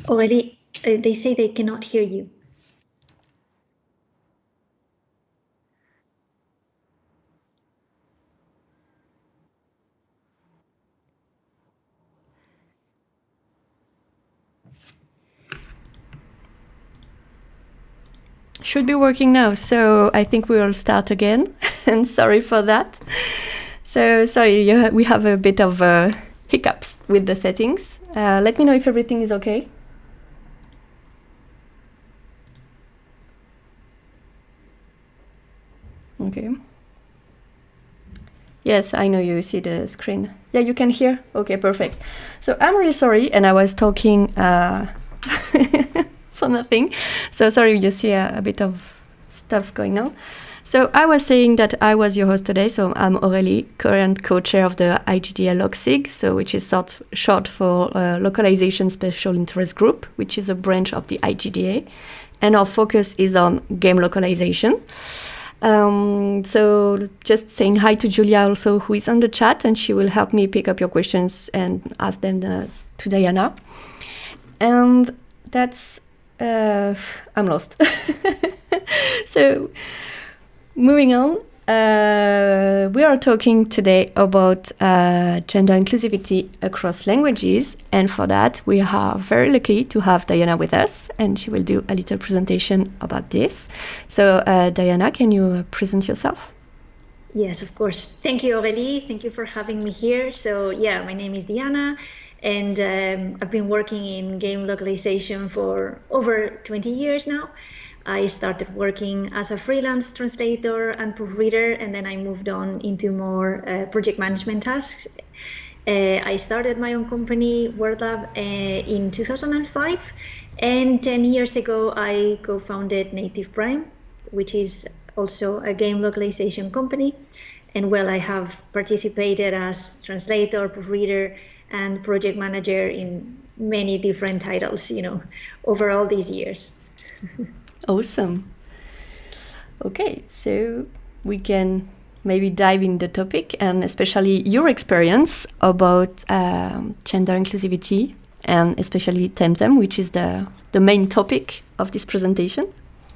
Already, they say they cannot hear you. Should be working now, so I think we will start again. And sorry for that. So sorry, we have a bit of hiccups with the settings. Let me know if everything is okay. Okay. Yes, I know you see the screen. Yeah, you can hear? Okay, perfect. So I'm really sorry, and I was talking for nothing. So sorry, you see a bit of stuff going on. So I was saying that I was your host today. So I'm Aurélie, current co-chair of the IGDA LocSIG, so which is short for Localization Special Interest Group, which is a branch of the IGDA. And our focus is on game localization. So just saying hi to Julia also, who is on the chat, and she will help me pick up your questions and ask them to Diana. And that's, I'm lost. So moving on, we are talking today about gender inclusivity across languages, and for that we are very lucky to have Diana with us, and she will do a little presentation about this. So Diana, can you present yourself? Yes, of course. Thank you, Aurélie. Thank you for having me here. So yeah, my name is Diana, and I've been working in game localization for over 20 years now. I started working as a freelance translator and proofreader, and then I moved on into more project management tasks. I started my own company, WordLab, in 2005, and 10 years ago I co-founded Native Prime, which is also a game localization company. And well, I have participated as translator, proofreader, and project manager in many different titles, over all these years. Awesome. Okay, so we can maybe dive in the topic, and especially your experience about gender inclusivity, and especially Temtem, which is the main topic of this presentation.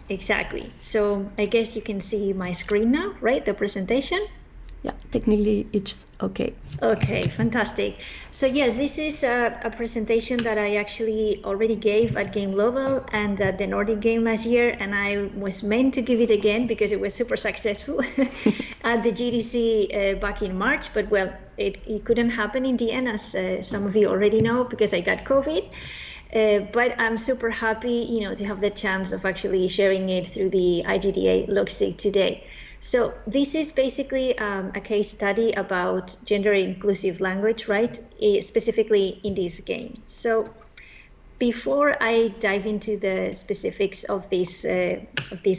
Exactly. So I guess you can see my screen now, right? The presentation. Yeah, technically it's okay. Okay, fantastic. So yes, this is a presentation that I actually already gave at Game Global and at the Nordic Game last year, and I was meant to give it again because it was super successful at the GDC back in March, but well, it couldn't happen in the end, as some of you already know, because I got COVID. But I'm super happy, to have the chance of actually sharing it through the IGDA LocSIG today. So this is basically a case study about gender inclusive language, right? Specifically in this game. So before I dive into the specifics of this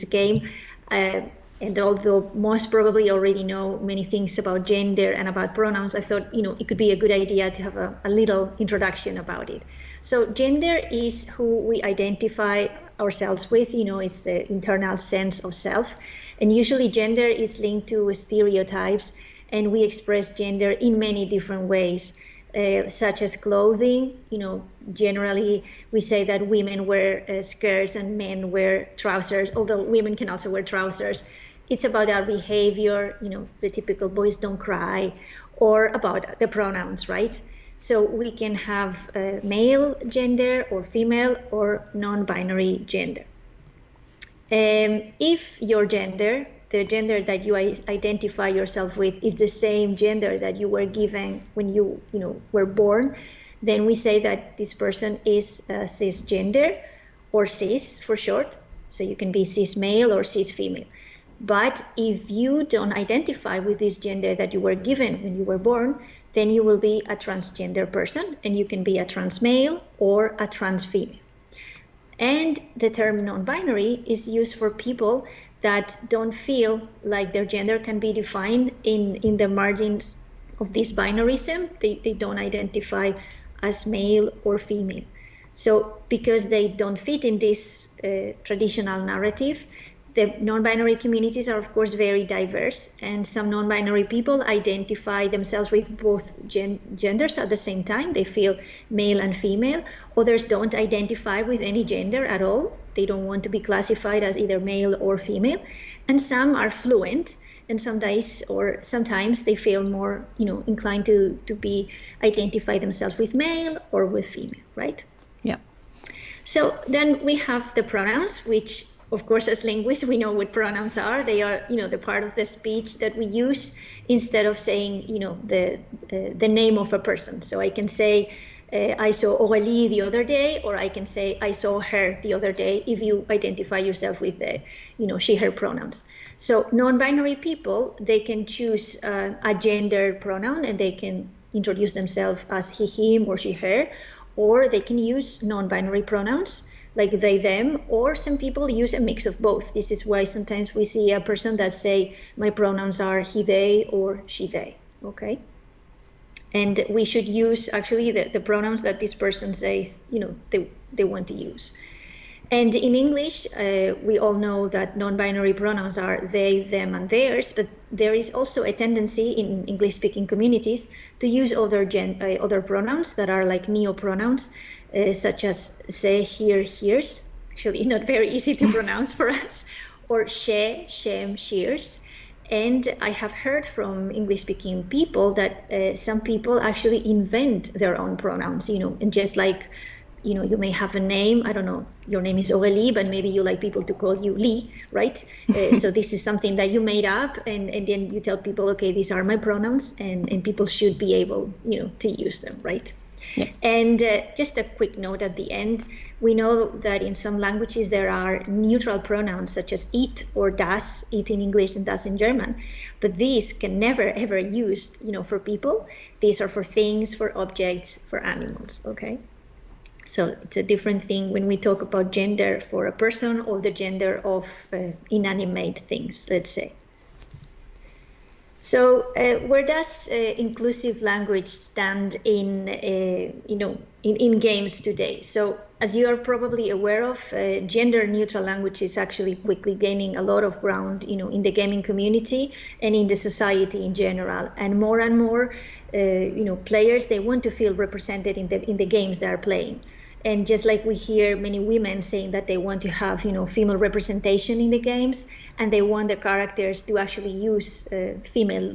game, and although most probably already know many things about gender and about pronouns, I thought, it could be a good idea to have a little introduction about it. So gender is who we identify ourselves with, it's the internal sense of self. And usually gender is linked to stereotypes, and we express gender in many different ways, such as clothing. Generally we say that women wear skirts and men wear trousers, although women can also wear trousers. It's about our behavior, the typical boys don't cry, or about the pronouns, right? So we can have male gender or female or non-binary gender. If your gender, the gender that you identify yourself with, is the same gender that you were given when you were born, then we say that this person is cisgender, or cis for short. So you can be cis male or cis female. But if you don't identify with this gender that you were given when you were born, then you will be a transgender person, and you can be a trans male or a trans female. And the term non-binary is used for people that don't feel like their gender can be defined in the margins of this binarism. They don't identify as male or female. So because they don't fit in this traditional narrative, the non-binary communities are, of course, very diverse, and some non-binary people identify themselves with both genders at the same time. They feel male and female. Others don't identify with any gender at all. They don't want to be classified as either male or female. And some are fluent, and sometimes they feel more, inclined to identify themselves with male or with female, right? Yeah. So then we have the pronouns, which, of course, as linguists, we know what pronouns are. They are, the part of the speech that we use instead of saying, the name of a person. So I can say, I saw Aurélie the other day, or I can say, I saw her the other day, if you identify yourself with the, she, her pronouns. So non-binary people, they can choose a gender pronoun, and they can introduce themselves as he, him, or she, her, or they can use non-binary pronouns like they, them, or some people use a mix of both. This is why sometimes we see a person that say, my pronouns are he, they, or she, they, okay? And we should use actually the pronouns that this person says, they want to use. And in English, we all know that non-binary pronouns are they, them, and theirs, but there is also a tendency in English-speaking communities to use other pronouns that are like neo-pronouns, such as se, here, heres, actually not very easy to pronounce for us, or she, shem, sheers. And I have heard from English-speaking people that some people actually invent their own pronouns, and just like, you may have a name, I don't know, your name is Aurélie, but maybe you like people to call you Lee, right? So this is something that you made up, and then you tell people, okay, these are my pronouns, and people should be able, to use them, right? Yeah. And just a quick note at the end, we know that in some languages there are neutral pronouns such as it or das, it in English and das in German, but these can never ever used, for people. These are for things, for objects, for animals, okay? So it's a different thing when we talk about gender for a person or the gender of inanimate things, let's say. So where does inclusive language stand in, in games today? So as you are probably aware of, gender-neutral language is actually quickly gaining a lot of ground, in the gaming community and in the society in general. And more, players, they want to feel represented in the games they are playing. And just like we hear many women saying that they want to have, female representation in the games, and they want the characters to actually use female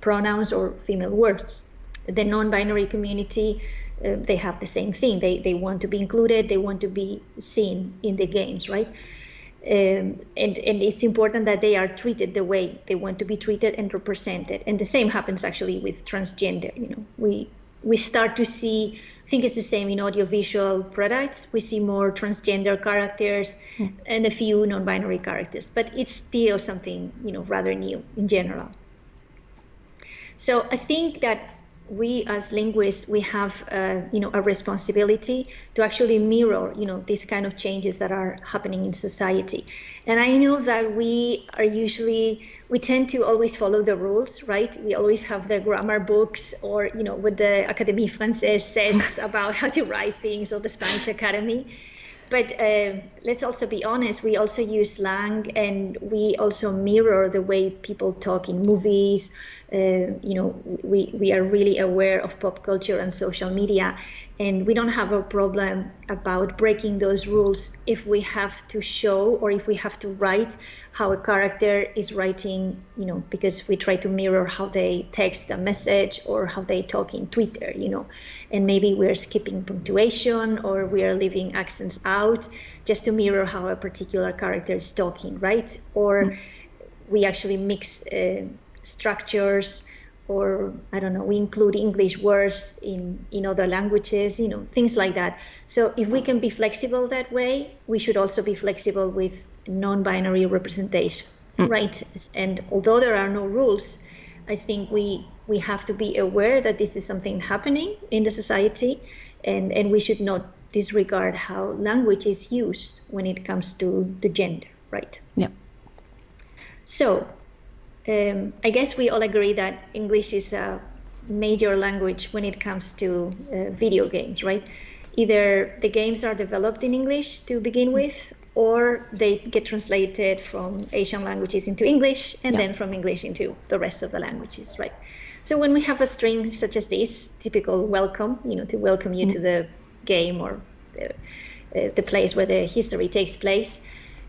pronouns or female words. The non-binary community, they have the same thing. They want to be included. They want to be seen in the games, right? And it's important that they are treated the way they want to be treated and represented. And the same happens actually with transgender. We start to see, I think it's the same in audiovisual products. We see more transgender characters and a few non-binary characters, but it's still something, rather new in general. So I think that we as linguists, we have, a responsibility to actually mirror, these kind of changes that are happening in society. And I know that we tend to always follow the rules, right? We always have the grammar books or, what the Académie Française says about how to write things, or the Spanish Academy. But let's also be honest, we also use slang, and we also mirror the way people talk in movies. We are really aware of pop culture and social media, and we don't have a problem about breaking those rules if we have to show, or if we have to write how a character is writing, because we try to mirror how they text a message or how they talk in Twitter, and maybe we're skipping punctuation or we are leaving accents out just to mirror how a particular character is talking, right? Or we actually mix structures, or I don't know, we include English words in other languages, things like that. So if we can be flexible that way, we should also be flexible with non-binary representation, right? And although there are no rules, I think we have to be aware that this is something happening in the society, and we should not disregard how language is used when it comes to the gender, right? Yeah. So I guess we all agree that English is a major language when it comes to video games, right? Either the games are developed in English to begin with, or they get translated from Asian languages into English, and then from English into the rest of the languages, right? So when we have a string such as this, typical welcome, to welcome you to the game or the place where the history takes place,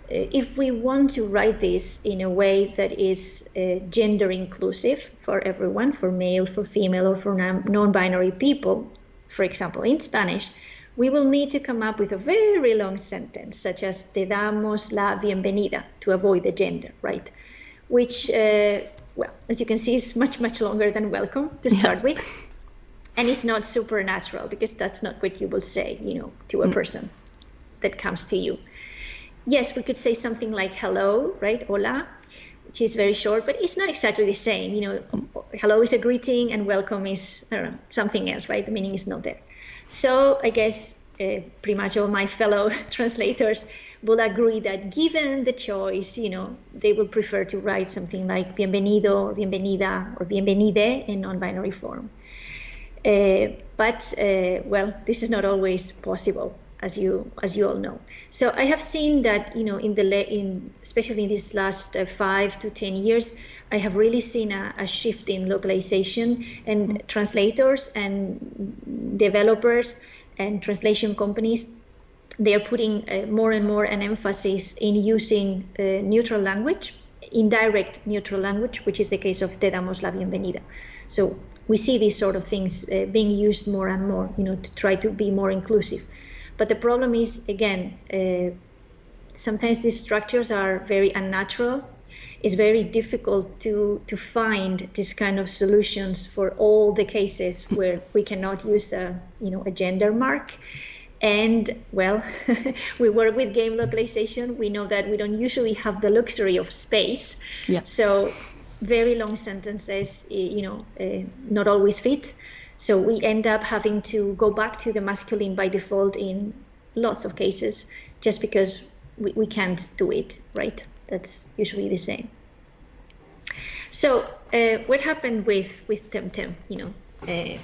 if we want to write this in a way that is gender inclusive for everyone, for male, for female, or for non-binary people, for example, in Spanish, we will need to come up with a very long sentence, such as te damos la bienvenida, to avoid the gender, right? Which, well, as you can see, is much, much longer than welcome to start with. And it's not supernatural, because that's not what you will say, to a person that comes to you. Yes, we could say something like hello, right? Hola, which is very short, but it's not exactly the same. Hello is a greeting and welcome is, I don't know, something else, right? The meaning is not there. So I guess pretty much all my fellow translators will agree that given the choice, they will prefer to write something like bienvenido or bienvenida or bienvenide in non-binary form. But this is not always possible, as you all know. So I have seen that, especially in these last 5 to 10 years, I have really seen a shift in localization, and translators and developers and translation companies, they are putting more and more an emphasis in using neutral language, indirect neutral language, which is the case of te damos la bienvenida. So we see these sort of things being used more and more, to try to be more inclusive. But the problem is, again, sometimes these structures are very unnatural. It's very difficult to find this kind of solutions for all the cases where we cannot use a gender mark. And well, we work with game localization. We know that we don't usually have the luxury of space. Yeah. So very long sentences, not always fit. So we end up having to go back to the masculine by default in lots of cases, just because we can't do it, right? That's usually the same. So what happened with Temtem,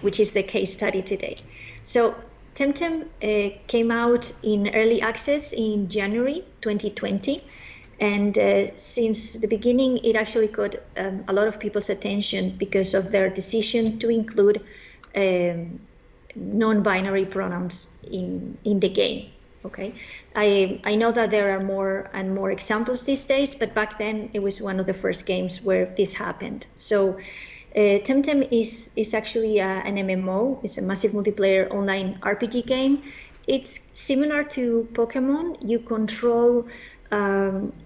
which is the case study today? So Temtem came out in early access in January 2020. And since the beginning, it actually caught a lot of people's attention because of their decision to include non-binary pronouns in the game. Okay, I know that there are more and more examples these days, but back then it was one of the first games where this happened. So Temtem is actually an MMO. It's a massive multiplayer online RPG game. It's similar to Pokemon. You control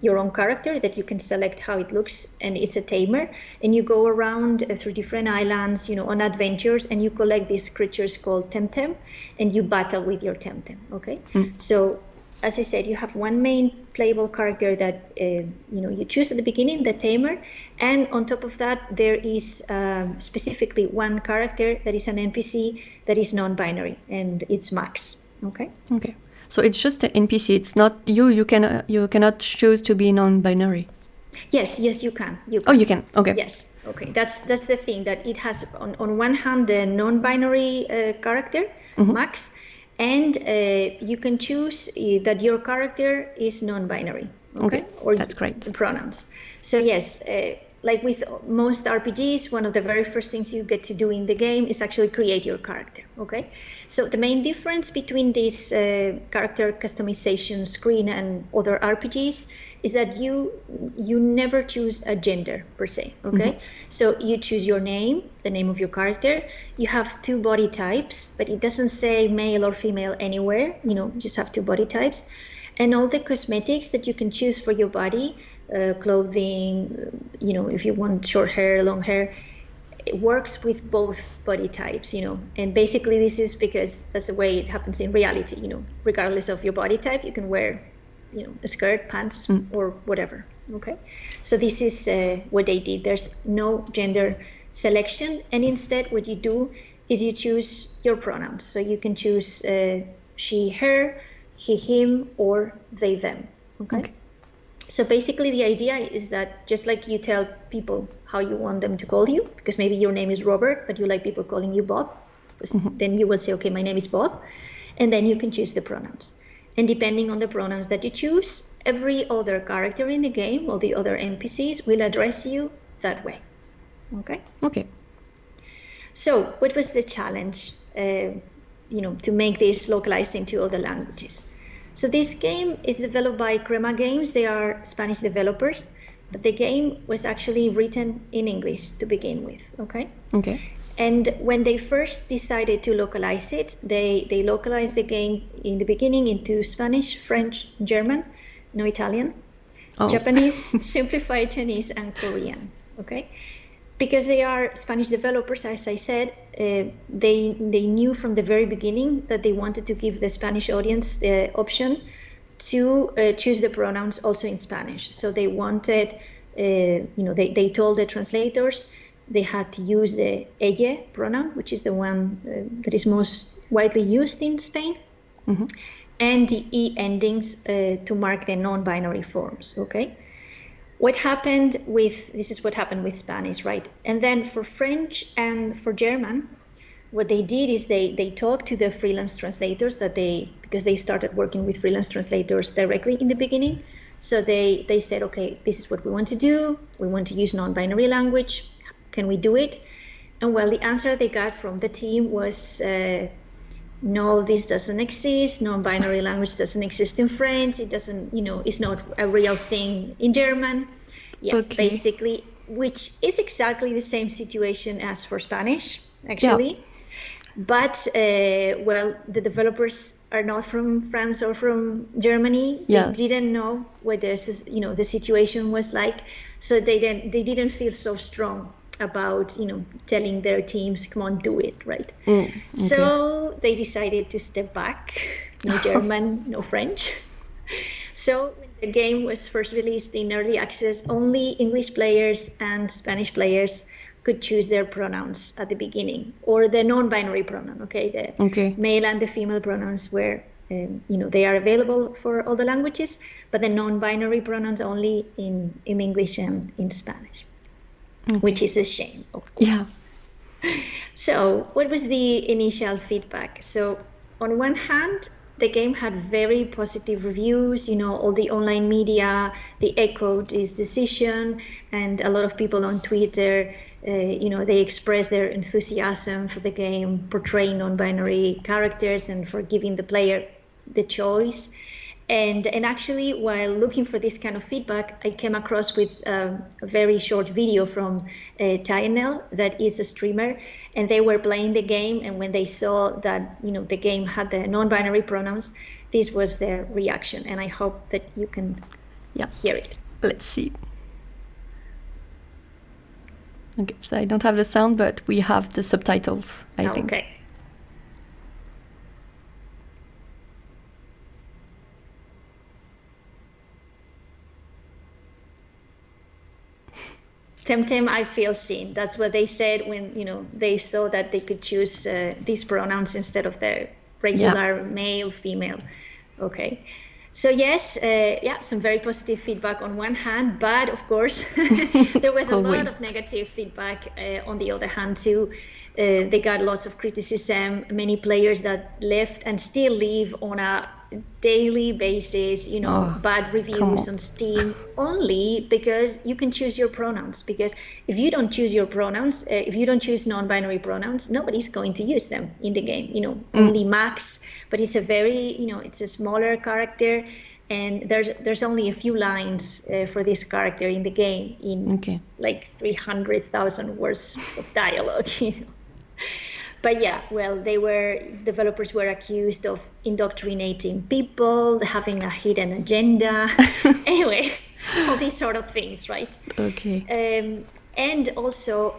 your own character that you can select how it looks, and it's a tamer, and you go around through different islands, on adventures, and you collect these creatures called Temtem, and you battle with your Temtem. Okay, so as I said, you have one main playable character that you choose at the beginning, the tamer, and on top of that there is specifically one character that is an NPC that is non-binary, and it's Max. Okay. So it's just an NPC. It's not you. You cannot choose to be non-binary. Yes, you can. Oh, you can. Okay. Yes. Okay. That's the thing, that it has on one hand the non-binary character, Max, and you can choose that your character is non-binary. Okay. Or that's great. The pronouns. So yes. Like with most RPGs, one of the very first things you get to do in the game is actually create your character, okay? So the main difference between this character customization screen and other RPGs is that you never choose a gender per se, okay? So you choose your name, the name of your character. You have 2 body types, but it doesn't say male or female anywhere, you just have 2 body types. And all the cosmetics that you can choose for your body, clothing, if you want short hair, long hair, it works with both body types, and basically this is because that's the way it happens in reality, regardless of your body type, you can wear, a skirt, pants, or whatever, okay? So this is what they did. There's no gender selection, and instead what you do is you choose your pronouns. So you can choose she, her, he, him, or they, them, okay? So basically the idea is that just like you tell people how you want them to call you, because maybe your name is Robert, but you like people calling you Bob, then you will say, okay, my name is Bob, and then you can choose the pronouns. And depending on the pronouns that you choose, every other character in the game, all the other NPCs, will address you that way. Okay? Okay. So what was the challenge, to make this localized into other languages? So this game is developed by Crema Games. They are Spanish developers, but the game was actually written in English to begin with, okay? Okay. And when they first decided to localize it, they localized the game in the beginning into Spanish, French, German, no Italian, Japanese, simplified Chinese, and Korean, okay? Because they are Spanish developers, as I said, they knew from the very beginning that they wanted to give the Spanish audience the option to choose the pronouns also in Spanish. So they wanted, they told the translators they had to use the ella pronoun, which is the one that is most widely used in Spain, and the e endings to mark the non-binary forms, okay? This is what happened with Spanish, right? And then for French and for German, what they did is they talked to the freelance translators because they started working with freelance translators directly in the beginning. So they said, okay, this is what we want to do. We want to use non-binary language. Can we do it? And well, the answer they got from the team was, no, this doesn't exist. Non-binary language doesn't exist in French. It doesn't, it's not a real thing in German. Yeah, okay. Basically, which is exactly the same situation as for Spanish, actually. Yeah. But, the developers are not from France or from Germany. Yeah. They didn't know what the situation was like. So they didn't feel so strong about telling their teams, come on, do it, right? Okay. So they decided to step back. No German, no French. So when the game was first released in early access, only English players and Spanish players could choose their pronouns at the beginning, or the non-binary pronoun. Okay, the male and the female pronouns were they are available for all the languages, but the non-binary pronouns only in English and in Spanish. Which is a shame, of course. Yeah. So what was the initial feedback? So on one hand, the game had very positive reviews, all the online media, they echoed this decision, and a lot of people on Twitter, they expressed their enthusiasm for the game, portraying non-binary characters and for giving the player the choice. And actually, while looking for this kind of feedback, I came across with a very short video from Diana, that is a streamer, and they were playing the game. And when they saw that the game had the non-binary pronouns, this was their reaction. And I hope that you can hear it. Let's see. Okay, so I don't have the sound, but we have the subtitles, I think. Okay. Temtem, I feel seen. That's what they said when they saw that they could choose these pronouns instead of the regular male, female. Okay, so yes, some very positive feedback on one hand, but of course there was a lot of negative feedback on the other hand too. They got lots of criticism. Many players that left and still leave on a daily basis, bad reviews on Steam, only because you can choose your pronouns. Because if you don't choose your pronouns, if you don't choose non-binary pronouns, nobody's going to use them in the game. Only Max, but it's a very, it's a smaller character, and there's only a few lines for this character in the game in like 300,000 words of dialogue. But developers were accused of indoctrinating people, having a hidden agenda. Anyway, all these sort of things, right? Okay. And also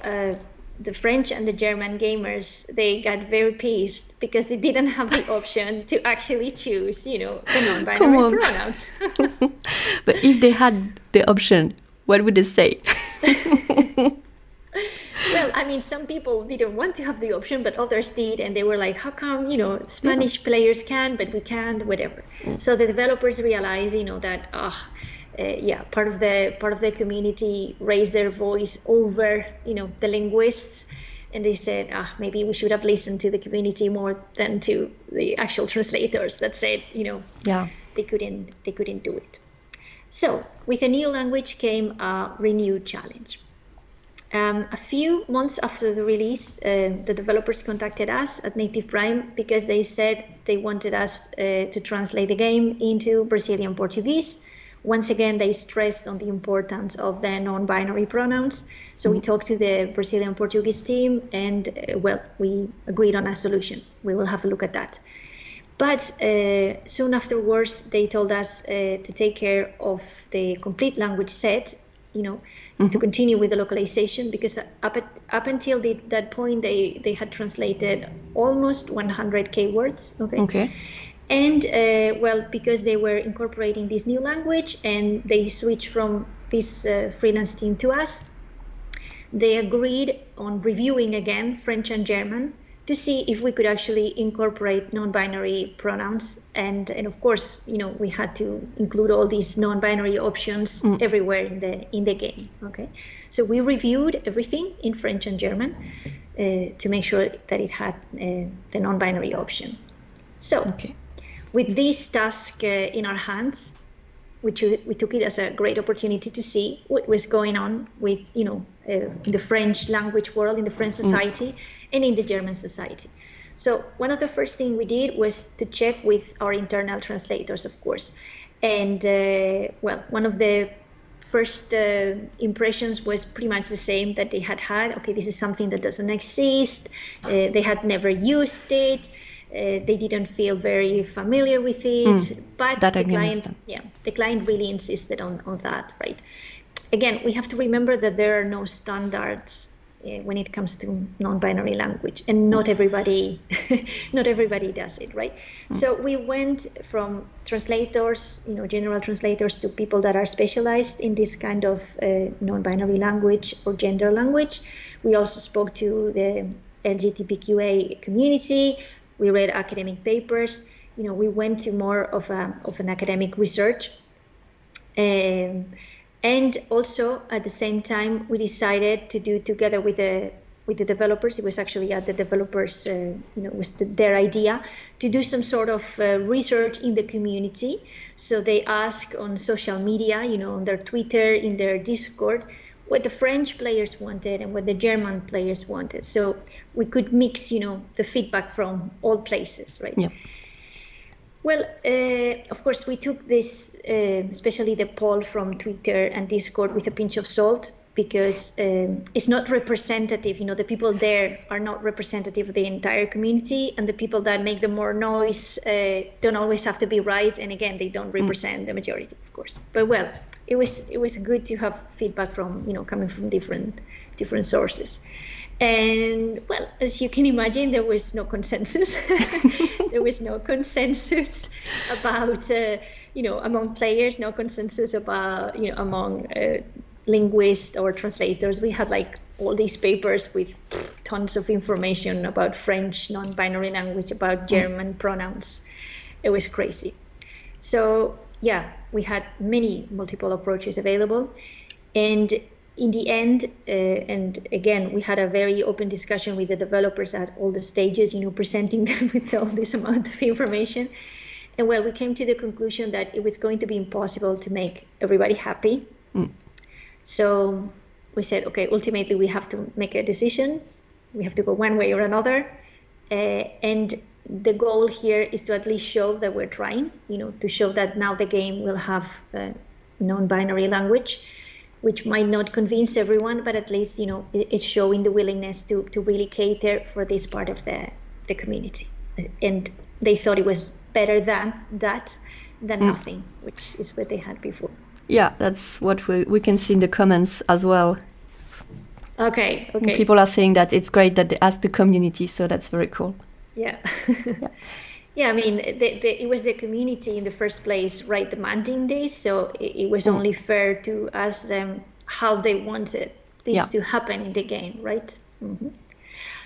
the French and the German gamers, they got very pissed because they didn't have the option to actually choose, the non-binary pronouns. But if they had the option, what would they say? Well, I mean, some people didn't want to have the option, but others did, and they were like, how come, Spanish players can, but we can't, whatever. So the developers realized, that, part of the community raised their voice over, the linguists, and they said, maybe we should have listened to the community more than to the actual translators that said, they couldn't do it. So with a new language came a renewed challenge. A few months after the release, the developers contacted us at Native Prime because they said they wanted us to translate the game into Brazilian Portuguese. Once again, they stressed on the importance of the non-binary pronouns. So we talked to the Brazilian Portuguese team and, we agreed on a solution. We will have a look at that. But soon afterwards, they told us to take care of the complete language set, to continue with the localization, because up until that point, they had translated almost 100K words. Okay. And because they were incorporating this new language and they switched from this freelance team to us, they agreed on reviewing again French and German to see if we could actually incorporate non-binary pronouns. And of course, we had to include all these non-binary options everywhere in the game. Okay, so we reviewed everything in French and German to make sure that it had the non-binary option. So with this task in our hands, we took it as a great opportunity to see what was going on with, the French language world, in the French society, and in the German society. So one of the first things we did was to check with our internal translators, of course. And, one of the first impressions was pretty much the same that they had. Okay, this is something that doesn't exist. They had never used it. They didn't feel very familiar with it, but the client really insisted on that, right? Again, we have to remember that there are no standards when it comes to non-binary language, and not everybody does it, right? So we went from translators, general translators, to people that are specialized in this kind of non-binary language or gender language. We also spoke to the LGBTQA community. We read academic papers. We went to more of an academic research. And also, at the same time, we decided to do together with the developers. It was actually at the developers, was their idea to do some sort of research in the community. So they asked on social media, on their Twitter, in their Discord, what the French players wanted and what the German players wanted. So we could mix, the feedback from all places, right? Yeah. Well, of course, we took this, especially the poll from Twitter and Discord, with a pinch of salt, because it's not representative. The people there are not representative of the entire community, and the people that make the more noise don't always have to be right. And again, they don't represent the majority, of course. But it was good to have feedback from, coming from different sources. And as you can imagine, there was no consensus. There was no consensus about, among players, no consensus about, among linguists or translators. We had all these papers with tons of information about French non-binary language, about German pronouns. It was crazy. So we had multiple approaches available. And in the end, and again, we had a very open discussion with the developers at all the stages, presenting them with all this amount of information. And we came to the conclusion that it was going to be impossible to make everybody happy. So we said, okay, ultimately we have to make a decision. We have to go one way or another. And the goal here is to at least show that we're trying, to show that now the game will have non-binary language, which might not convince everyone, but at least, it's showing the willingness to really cater for this part of the community. And they thought it was better than nothing, which is what they had before. Yeah, that's what we can see in the comments as well. Okay. And people are saying that it's great that they asked the community, so that's very cool. Yeah. Yeah, I mean, it was the community in the first place, right, demanding this, so it was only fair to ask them how they wanted this to happen in the game, right?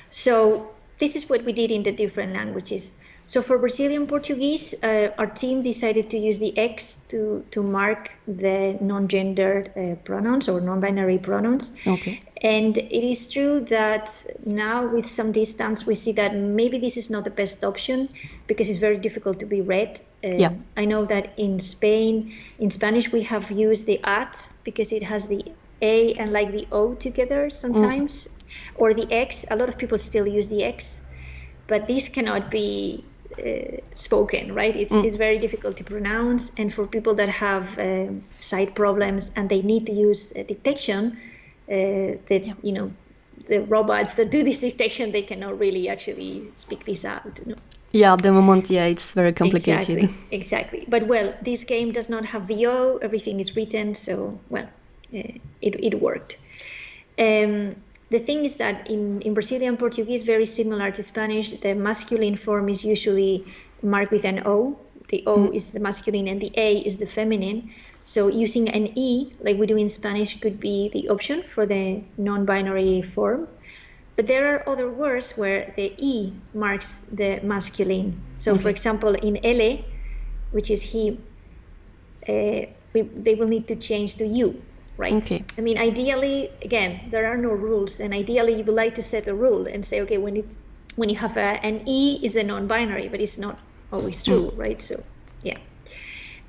So this is what we did in the different languages. So for Brazilian Portuguese, our team decided to use the X to mark the non-gendered pronouns or non-binary pronouns. Okay. And it is true that now with some distance, we see that maybe this is not the best option because it's very difficult to be read. I know that in Spain, in Spanish, we have used the at because it has the A and like the O together sometimes, or the X. A lot of people still use the X, but this cannot be spoken, right? It's very difficult to pronounce, and for people that have sight problems and they need to use dictation, the robots that do this detection, they cannot really actually speak this out. Yeah, at the moment, it's very complicated. Exactly. But well, this game does not have VO. Everything is written, so well, it worked. The thing is that in Brazilian Portuguese, very similar to Spanish, the masculine form is usually marked with an O. The O is the masculine and the A is the feminine. So using an E, like we do in Spanish, could be the option for the non-binary form. But there are other words where the E marks the masculine. So for example, in ele, which is he, they will need to change to you. Right. Okay. I mean, ideally, again, there are no rules, and ideally, you would like to set a rule and say, okay, when you have an E, is a non-binary, but it's not always true, right? So, yeah.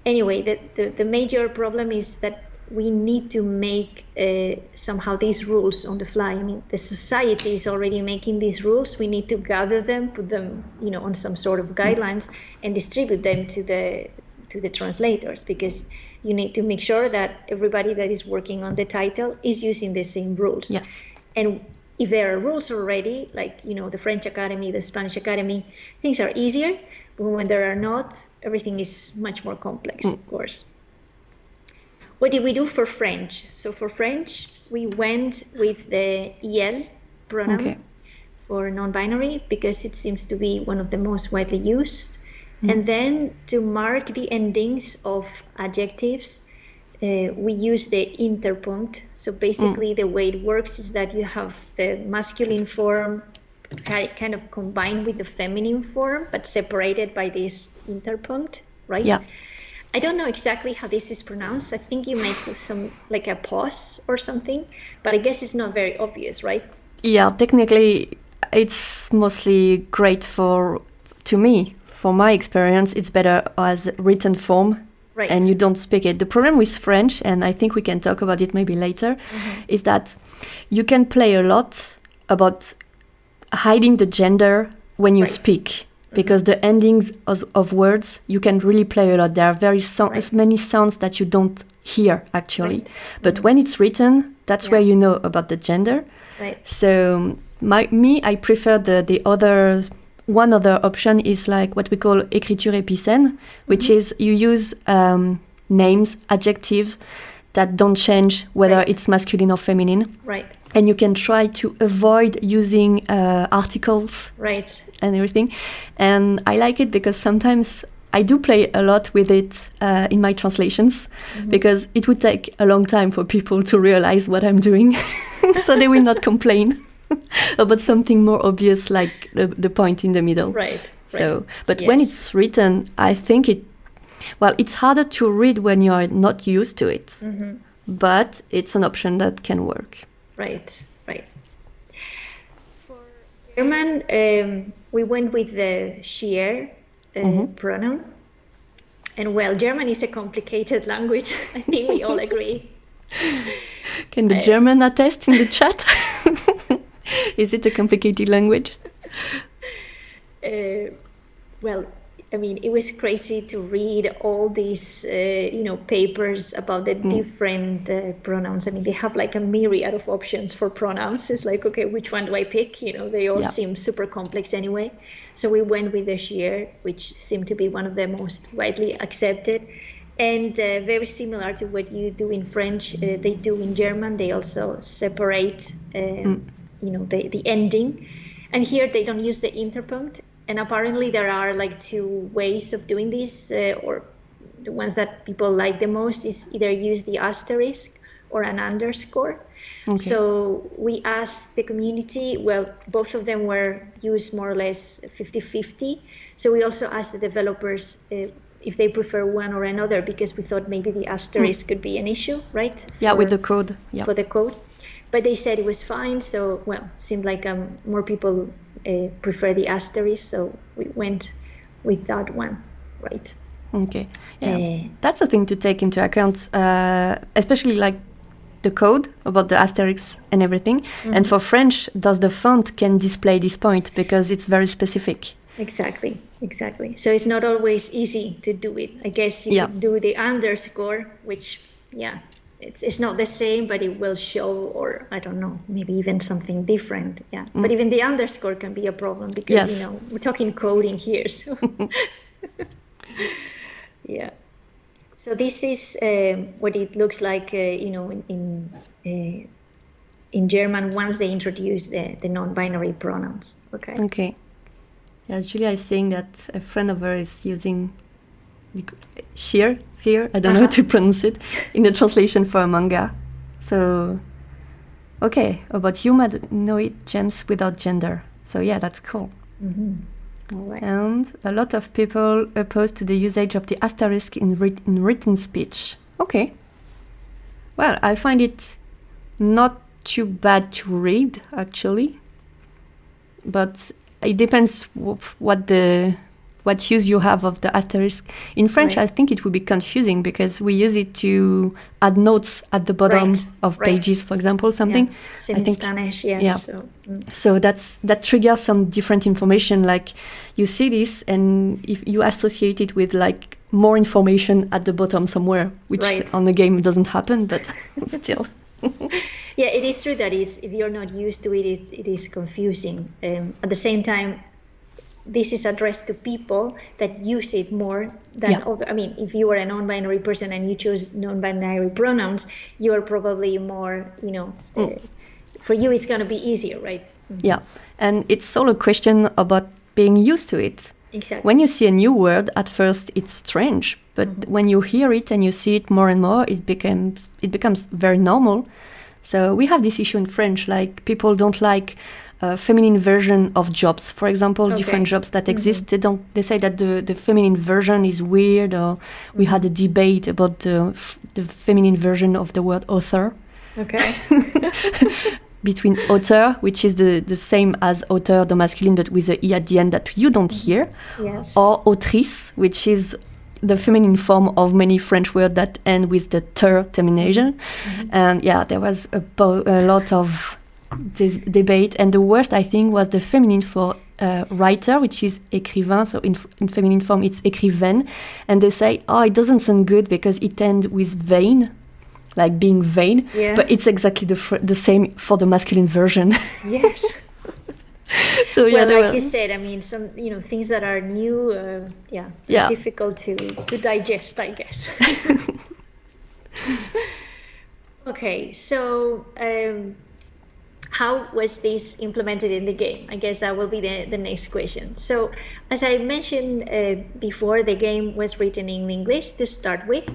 Anyway, the major problem is that we need to make somehow these rules on the fly. I mean, the society is already making these rules. We need to gather them, put them, on some sort of guidelines, and distribute them to the translators, because you need to make sure that everybody that is working on the title is using the same rules. Yes. And if there are rules already, like, the French Academy, the Spanish Academy, things are easier. But when there are not, everything is much more complex, of course. What did we do for French? So for French, we went with the EL pronoun for non-binary because it seems to be one of the most widely used. And then to mark the endings of adjectives, we use the interpunct. So basically the way it works is that you have the masculine form kind of combined with the feminine form, but separated by this interpunct, right? Yeah. I don't know exactly how this is pronounced. I think you make some, like a pause or something, but I guess it's not very obvious, right? Yeah, technically it's mostly great to me. For my experience, it's better as written form, and you don't speak it. The problem with French, and I think we can talk about it maybe later, is that you can play a lot about hiding the gender when you speak, because the endings of words, you can really play a lot. There are many sounds that you don't hear, actually. But when it's written, that's where you know about the gender. So I prefer the other. One other option is like what we call écriture épicène, which is you use names, adjectives that don't change whether it's masculine or feminine. Right. And you can try to avoid using articles and everything. And I like it because sometimes I do play a lot with it in my translations because it would take a long time for people to realize what I'm doing. So they will not complain. About something more obvious, like the point in the middle. So, but when it's written, I think it's harder to read when you are not used to it. But it's an option that can work. Right. For German, we went with the she pronoun. And well, German is a complicated language. I think we all agree. Can the German attest in the chat? Is it a complicated language? Well, I mean, it was crazy to read all these, papers about the different pronouns. I mean, they have like a myriad of options for pronouns. It's like, okay, which one do I pick? They all seem super complex anyway. So we went with the she, which seemed to be one of the most widely accepted. And very similar to what you do in French, they do in German. They also separate the ending, and here they don't use the interpunct. And apparently there are like two ways of doing this, or the ones that people like the most is either use the asterisk or an underscore. Okay. So we asked the community, well, both of them were used more or less 50-50. So we also asked the developers if they prefer one or another, because we thought maybe the asterisk could be an issue, right? With the code. Yeah. For the code. But they said it was fine. So, well, seemed like more people prefer the asterisk. So we went with that one, right? Okay. Yeah. That's a thing to take into account, especially like the code about the asterisks and everything. And for French, does the font can display this point because it's very specific. Exactly. So it's not always easy to do it. I guess you could do the underscore, which, it's not the same, but it will show, or I don't know, maybe even something different. Yeah. But even the underscore can be a problem because, we're talking coding here. So yeah. So this is what it looks like, in German once they introduce the non-binary pronouns. Okay. Yeah, Julia is saying that a friend of hers is using sheer, I don't know how to pronounce it, in the translation for a manga. So, okay, about humanoid gems without gender. So yeah, that's cool. All right. And a lot of people oppose to the usage of the asterisk in written speech. Okay. Well, I find it not too bad to read, actually. But it depends what use you have of the asterisk. In French, I think it would be confusing because we use it to add notes at the bottom of pages, for example, something. Yeah. In Spanish, yes. Yeah. So that triggers some different information. Like you see this, and if you associate it with like more information at the bottom somewhere, which on the game doesn't happen, but still. Yeah, it is true that if you're not used to it, it is confusing. At the same time, this is addressed to people that use it more than other. I mean, if you are a non-binary person and you choose non-binary pronouns, you are probably more, for you it's going to be easier, right? Yeah, and it's all a question about being used to it. Exactly. When you see a new word, at first it's strange, but when you hear it and you see it more and more, it becomes very normal. So we have this issue in French, like people don't like feminine version of jobs. For example, different jobs that exist, they say that the feminine version is weird, or we had a debate about the feminine version of the word author. Okay. Between auteur, which is the same as auteur, the masculine, but with a E at the end that you don't hear. Yes. Or autrice, which is the feminine form of many French words that end with the ter termination. And there was a lot of this debate. And the worst, I think, was the feminine for writer, which is écrivain. So in feminine form, it's écrivaine. And they say, it doesn't sound good because it ends with vain, like being vain. Yeah. But it's exactly the same for the masculine version. Yes. So like you said, I mean, some things that are new, difficult to digest, I guess. Okay, so how was this implemented in the game? I guess that will be the next question. So, as I mentioned before, the game was written in English to start with.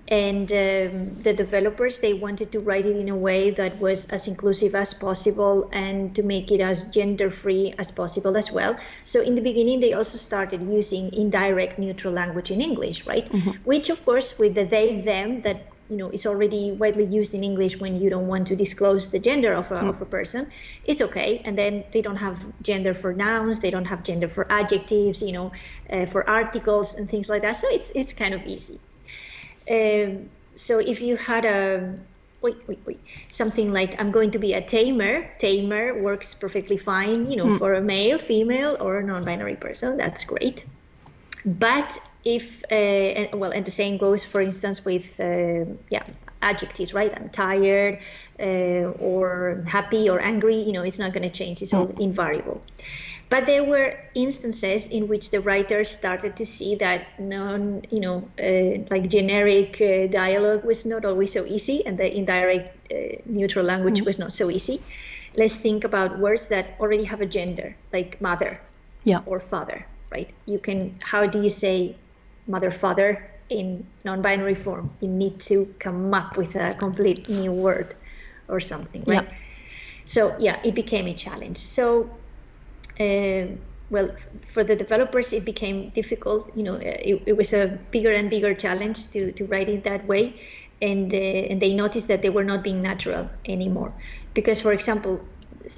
And the developers, they wanted to write it in a way that was as inclusive as possible and to make it as gender-free as possible as well. So in the beginning, they also started using indirect neutral language in English, right? Which, of course, with the they, them, that is already widely used in English when you don't want to disclose the gender of a person, it's okay. And then they don't have gender for nouns, they don't have gender for adjectives, for articles and things like that. So it's kind of easy. So if you had something like I'm going to be a tamer works perfectly fine, for a male, female, or non-binary person. That's great. But if and the same goes, for instance, with adjectives, right? I'm tired, or happy, or angry. It's not going to change. It's all invariable. But there were instances in which the writers started to see that like generic dialogue was not always so easy, and the indirect neutral language was not so easy. Let's think about words that already have a gender, like mother or father, right? How do you say mother, father? in non-binary form. You need to come up with a complete new word or something, right? Yeah. So yeah, it became a challenge. So well, for the developers, it became difficult. It was a bigger and bigger challenge to write it that way, and they noticed that they were not being natural anymore. Because, for example,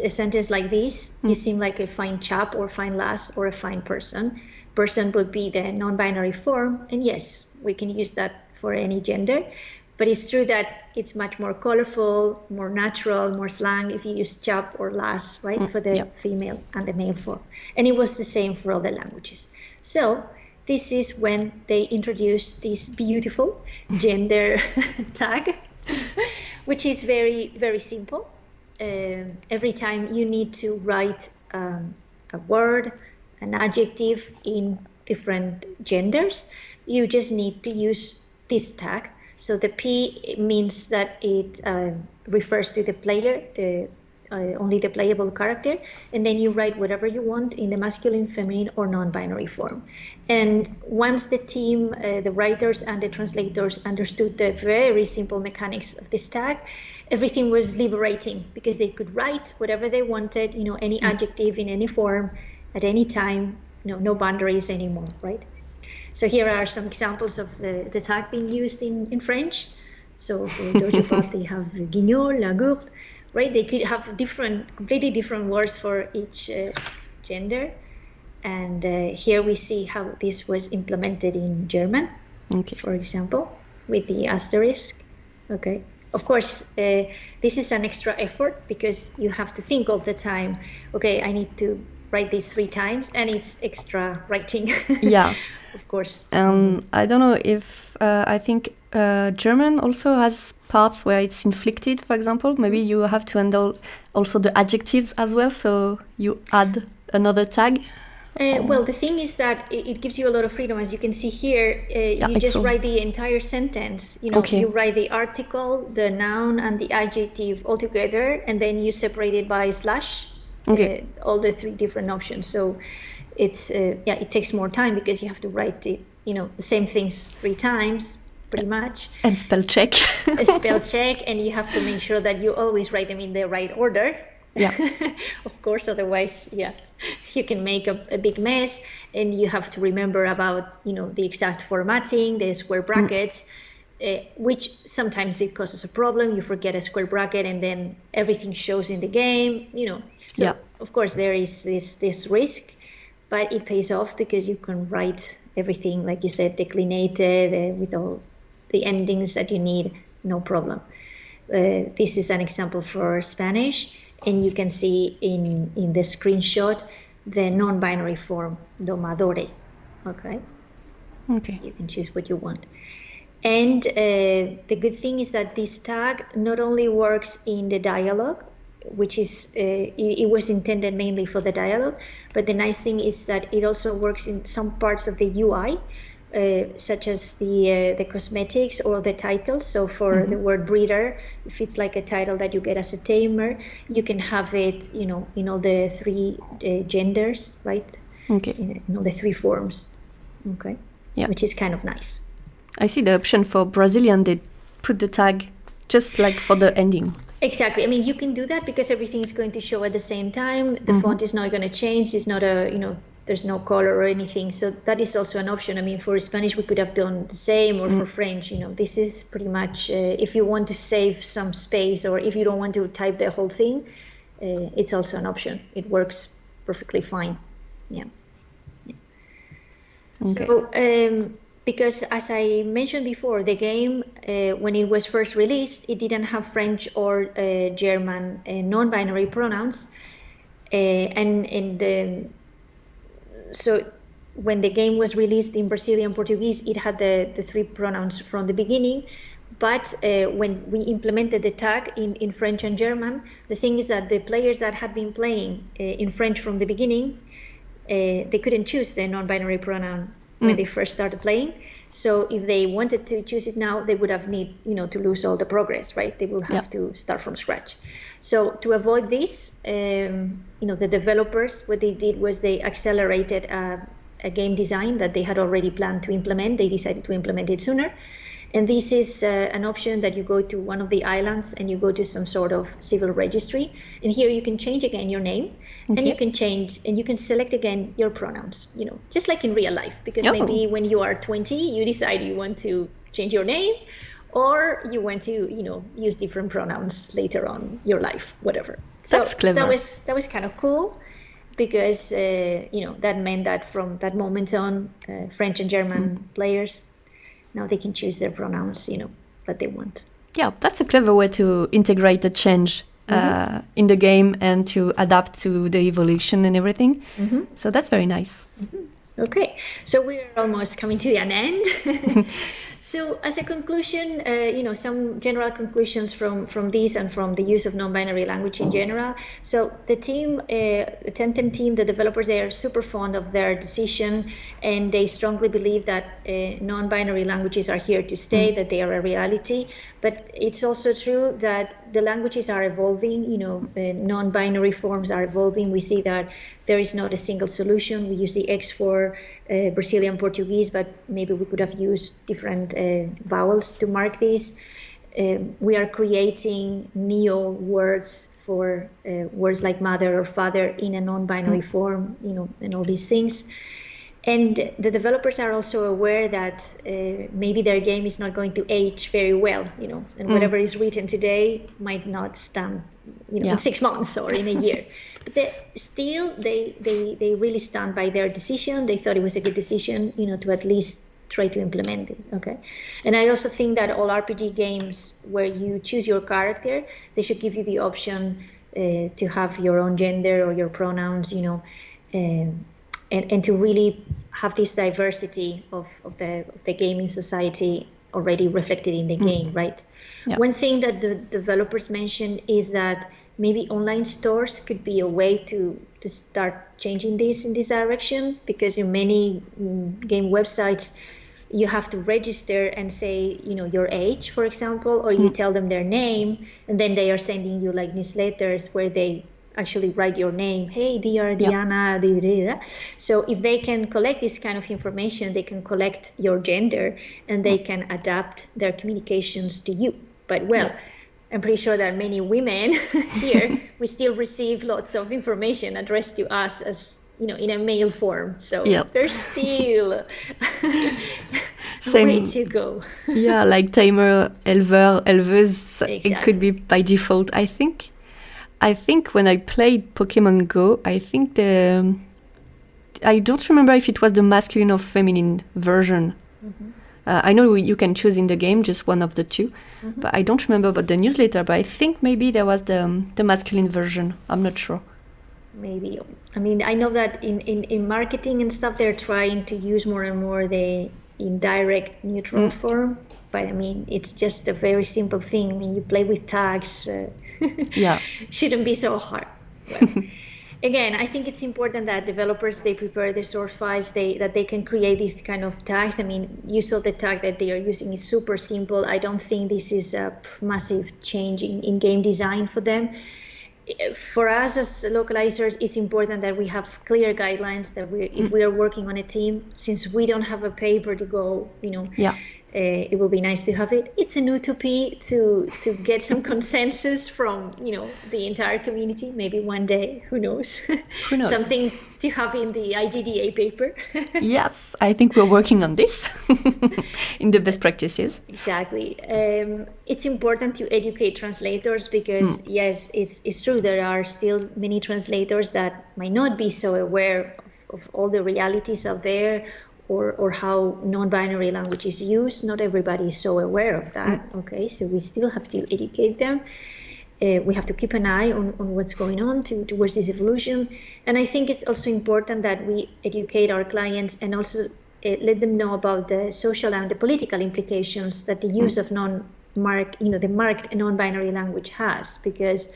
a sentence like this, you seem like a fine chap or fine lass or a fine person. Person would be the non-binary form, and yes, we can use that for any gender. But it's true that it's much more colorful, more natural, more slang if you use chap or lass, right, for the female and the male form. And it was the same for all the languages. So this is when they introduced this beautiful gender tag, which is very, very simple. Every time you need to write a word, an adjective in different genders, you just need to use this tag. So the P means that it refers to the player, only the playable character, and then you write whatever you want in the masculine, feminine, or non-binary form. And once the team, the writers and the translators understood the very simple mechanics of this tag, everything was liberating because they could write whatever they wanted, any adjective in any form at any time, no boundaries anymore, right? So here are some examples of the tag being used in French. So for Dojo Pop, they have guignol, la gourde, right? They could have completely different words for each gender. And here we see how this was implemented in German, for example, with the asterisk. Okay. Of course, this is an extra effort because you have to think all the time, okay, I need to write this 3 times, and it's extra writing. Yeah. Of course. I don't know if I think German also has parts where it's inflected, for example. Maybe you have to handle also the adjectives as well, so you add another tag. Well, the thing is that it gives you a lot of freedom. As you can see here, you just write the entire sentence. You write the article, the noun, and the adjective all together, and then you separate it by slash, all the 3 different options. So it's it takes more time because you have to write the same things 3 times pretty much, and spell check. A spell check, and you have to make sure that you always write them in the right order. Yeah. Of course, otherwise you can make a big mess, and you have to remember about the exact formatting, the square brackets, which sometimes it causes a problem. You forget a square bracket and then everything shows in the game, so of course there is this risk. But it pays off because you can write everything, like you said, declinated with all the endings that you need, no problem. This is an example for Spanish, and you can see in the screenshot the non-binary form, domadore. Okay. So you can choose what you want. And the good thing is that this tag not only works in the dialogue, which is it was intended mainly for the dialogue, but the nice thing is that it also works in some parts of the UI, such as the cosmetics or the titles. So for the word breeder, if it's like a title that you get as a tamer, you can have it in all the 3 genders, right? In all the 3 forms. Which is kind of nice. I see the option for Brazilian. They put the tag just like for the ending. Exactly. I mean, you can do that because everything is going to show at the same time. The font is not going to change. It's not there's no color or anything. So that is also an option. I mean, for Spanish, we could have done the same, or for French, this is pretty much, if you want to save some space, or if you don't want to type the whole thing, it's also an option. It works perfectly fine. Yeah. So, because as I mentioned before, the game, when it was first released, it didn't have French or German non-binary pronouns. So when the game was released in Brazilian Portuguese, it had the 3 pronouns from the beginning. But when we implemented the tag in French and German, the thing is that the players that had been playing in French from the beginning, they couldn't choose the non-binary pronoun when they first started playing. So if they wanted to choose it now, they would have to lose all the progress, right? They will have to start from scratch. So to avoid this, the developers, what they did was they accelerated a game design that they had already planned to implement. They decided to implement it sooner. And this is an option that you go to one of the islands and you go to some sort of civil registry. And here you can change again your name, and you can change and you can select again your pronouns, just like in real life. Because maybe when you are 20, you decide you want to change your name, or you want to, use different pronouns later on your life, whatever. So that's clever. That was kind of cool, because that meant that from that moment on, French and German players, now they can choose their pronouns, that they want. Yeah, that's a clever way to integrate the change in the game and to adapt to the evolution and everything. So that's very nice. Okay, so we're almost coming to an end. So as a conclusion, some general conclusions from this and from the use of non-binary language in general. So the team, the Temtem team, the developers, they are super fond of their decision, and they strongly believe that non-binary languages are here to stay, that they are a reality. But it's also true that the languages are evolving, non-binary forms are evolving. We see that there is not a single solution. We use the X for Brazilian Portuguese, but maybe we could have used different vowels to mark this. We are creating neo words for words like mother or father in a non-binary form, and all these things. And the developers are also aware that maybe their game is not going to age very well, and whatever is written today might not stand, in 6 months or in a year. But they really stand by their decision. They thought it was a good decision, to at least try to implement it. Okay. And I also think that all RPG games where you choose your character, they should give you the option to have your own gender or your pronouns, and to really have this diversity of the gaming society already reflected in the game, right? Yeah. One thing that the developers mentioned is that maybe online stores could be a way to start changing this in this direction, because in many game websites, you have to register and say, your age, for example, or you tell them their name, and then they are sending you like newsletters where they actually write your name. Hey, dear Diana. So if they can collect this kind of information, they can collect your gender, and they can adapt their communications to you. But I'm pretty sure that many women here, we still receive lots of information addressed to us as, in a mail form. So there's still a way to go. Yeah, like tamer, elver, elveuse, Exactly. It could be by default, I think. I think when I played Pokemon Go, I think I don't remember if it was the masculine or feminine version. I know you can choose in the game just one of the two, but I don't remember about the newsletter. But I think maybe there was the masculine version. I'm not sure. Maybe. I mean, I know that in marketing and stuff, they're trying to use more and more the indirect neutral form. But I mean, it's just a very simple thing. I mean, you play with tags. Shouldn't be so hard. Well, again, I think it's important that developers, they prepare their source files, that they can create these kind of tags. I mean, you saw the tag that they are using is super simple. I don't think this is a massive change in game design for them. For us as localizers, it's important that we have clear guidelines, that if we are working on a team, since we don't have a paper to go, it will be nice to have it. It's an utopia to get some consensus from, the entire community. Maybe one day, who knows? Who knows? Something to have in the IGDA paper. Yes, I think we're working on this in the best practices. Exactly. It's important to educate translators, because yes, it's true. There are still many translators that might not be so aware of all the realities out there, or how non-binary language is used. Not everybody is so aware of that. Okay, so we still have to educate them. We have to keep an eye on what's going on towards this evolution. And I think it's also important that we educate our clients and also let them know about the social and the political implications that the use of the marked non-binary language has. Because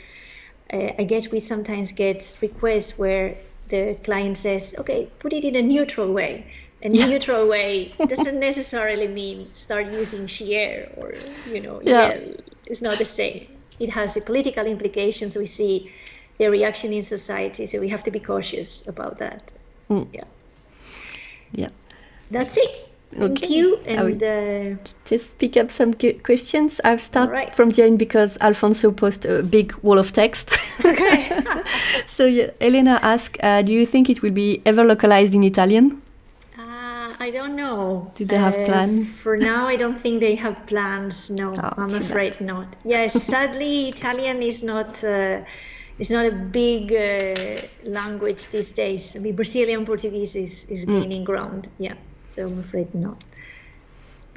I guess we sometimes get requests where the client says, okay, put it in a neutral way. A neutral way doesn't necessarily mean start using she/her or, it's not the same. It has the political implications. We see the reaction in society, so we have to be cautious about that. Yeah. Yeah. That's it. Thank Okay. you. I will And just pick up some questions. I'll start Alright. from the end because Alfonso posted a big wall of text. okay. So Elena asked, do you think it will be ever localized in Italian? I don't know. Do they have plan? For now, I don't think they have plans. No, Oh, I'm too afraid bad. not. Yes, sadly, Italian is not. It's not a big language these days. I mean, Brazilian Portuguese is gaining ground. Yeah, so I'm afraid not.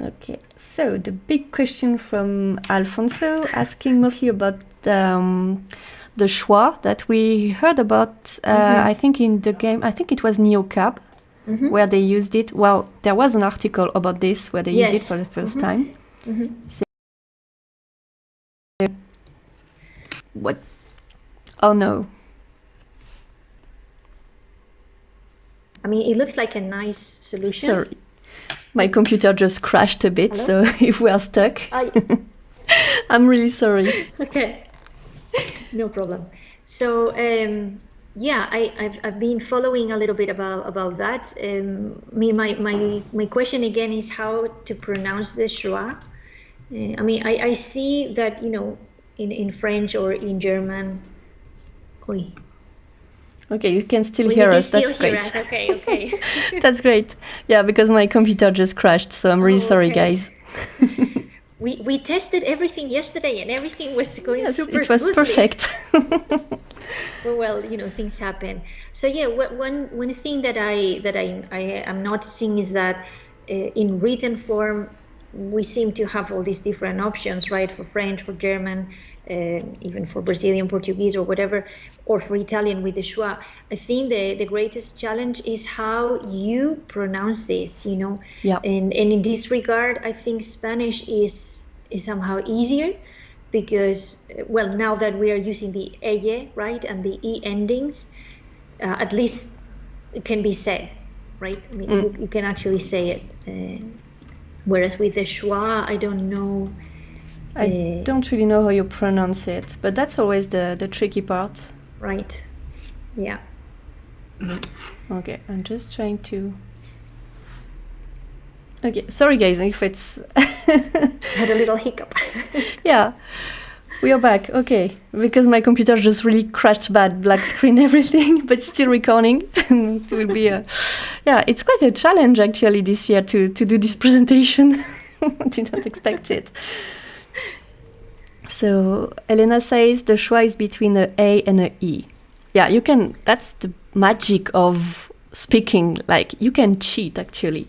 Okay, so the big question from Alfonso asking mostly about the schwa that we heard about, I think in the game, I think it was NeoCab, where they used it. Well, there was an article about this where they used it for the first time. So, what? Oh no. I mean, it looks like a nice solution. Sorry. My computer just crashed a bit, Hello? so if we are stuck, I'm really sorry. Okay, no problem. So yeah, I've been following a little bit about that. My question again is how to pronounce the schwa. I mean, I see that, you know, in French or in German. Oy. Okay, you can still Well, hear you us. still That's hear great. us. Okay. That's great. Yeah, because my computer just crashed, so I'm really sorry, okay. guys. We tested everything yesterday and everything was going Yes, super it was smoothly. perfect. Well, you know, things happen. So yeah, one thing that I am noticing is that in written form we seem to have all these different options, right? For French, for German, even for Brazilian Portuguese or whatever, or for Italian with the schwa. I think the greatest challenge is how you pronounce this, you know. Yeah. And in this regard, I think Spanish is somehow easier because, well, now that we are using the eye, right, and the e endings, at least it can be said, right? I mean, you can actually say it. Whereas with the schwa, I don't know. I don't really know how you pronounce it, but that's always the tricky part. Right. Yeah. Okay, I'm just trying to... Okay, sorry guys if it's... Had a little hiccup. Yeah, we are back. Okay, because my computer just really crashed bad, black screen, everything, but still recording. It will be a... Yeah, it's quite a challenge actually this year to do this presentation. Did not expect it. So Elena says the schwa is between a A and a E. Yeah, you can, that's the magic of speaking, like you can cheat actually.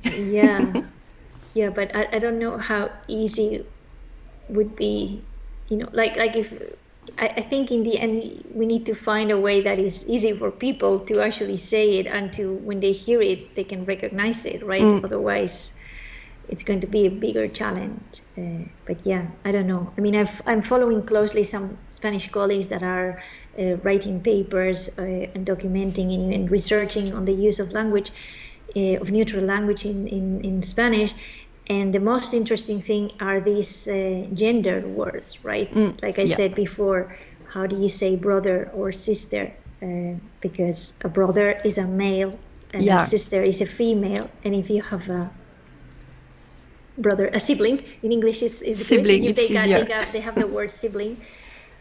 Yeah, but I don't know how easy it would be, you know, like if I think in the end we need to find a way that is easy for people to actually say it and to, when they hear it, they can recognize it, right? Otherwise it's going to be a bigger challenge. But yeah, I don't know. I mean, I'm following closely some Spanish colleagues that are writing papers and documenting and researching on the use of language, of neutral language in Spanish. And the most interesting thing are these gendered words, right? Like I said before, how do you say brother or sister? Because a brother is a male and a sister is a female. And if you have a brother, a sibling, in English is sibling, good. it's easier. They have the word sibling.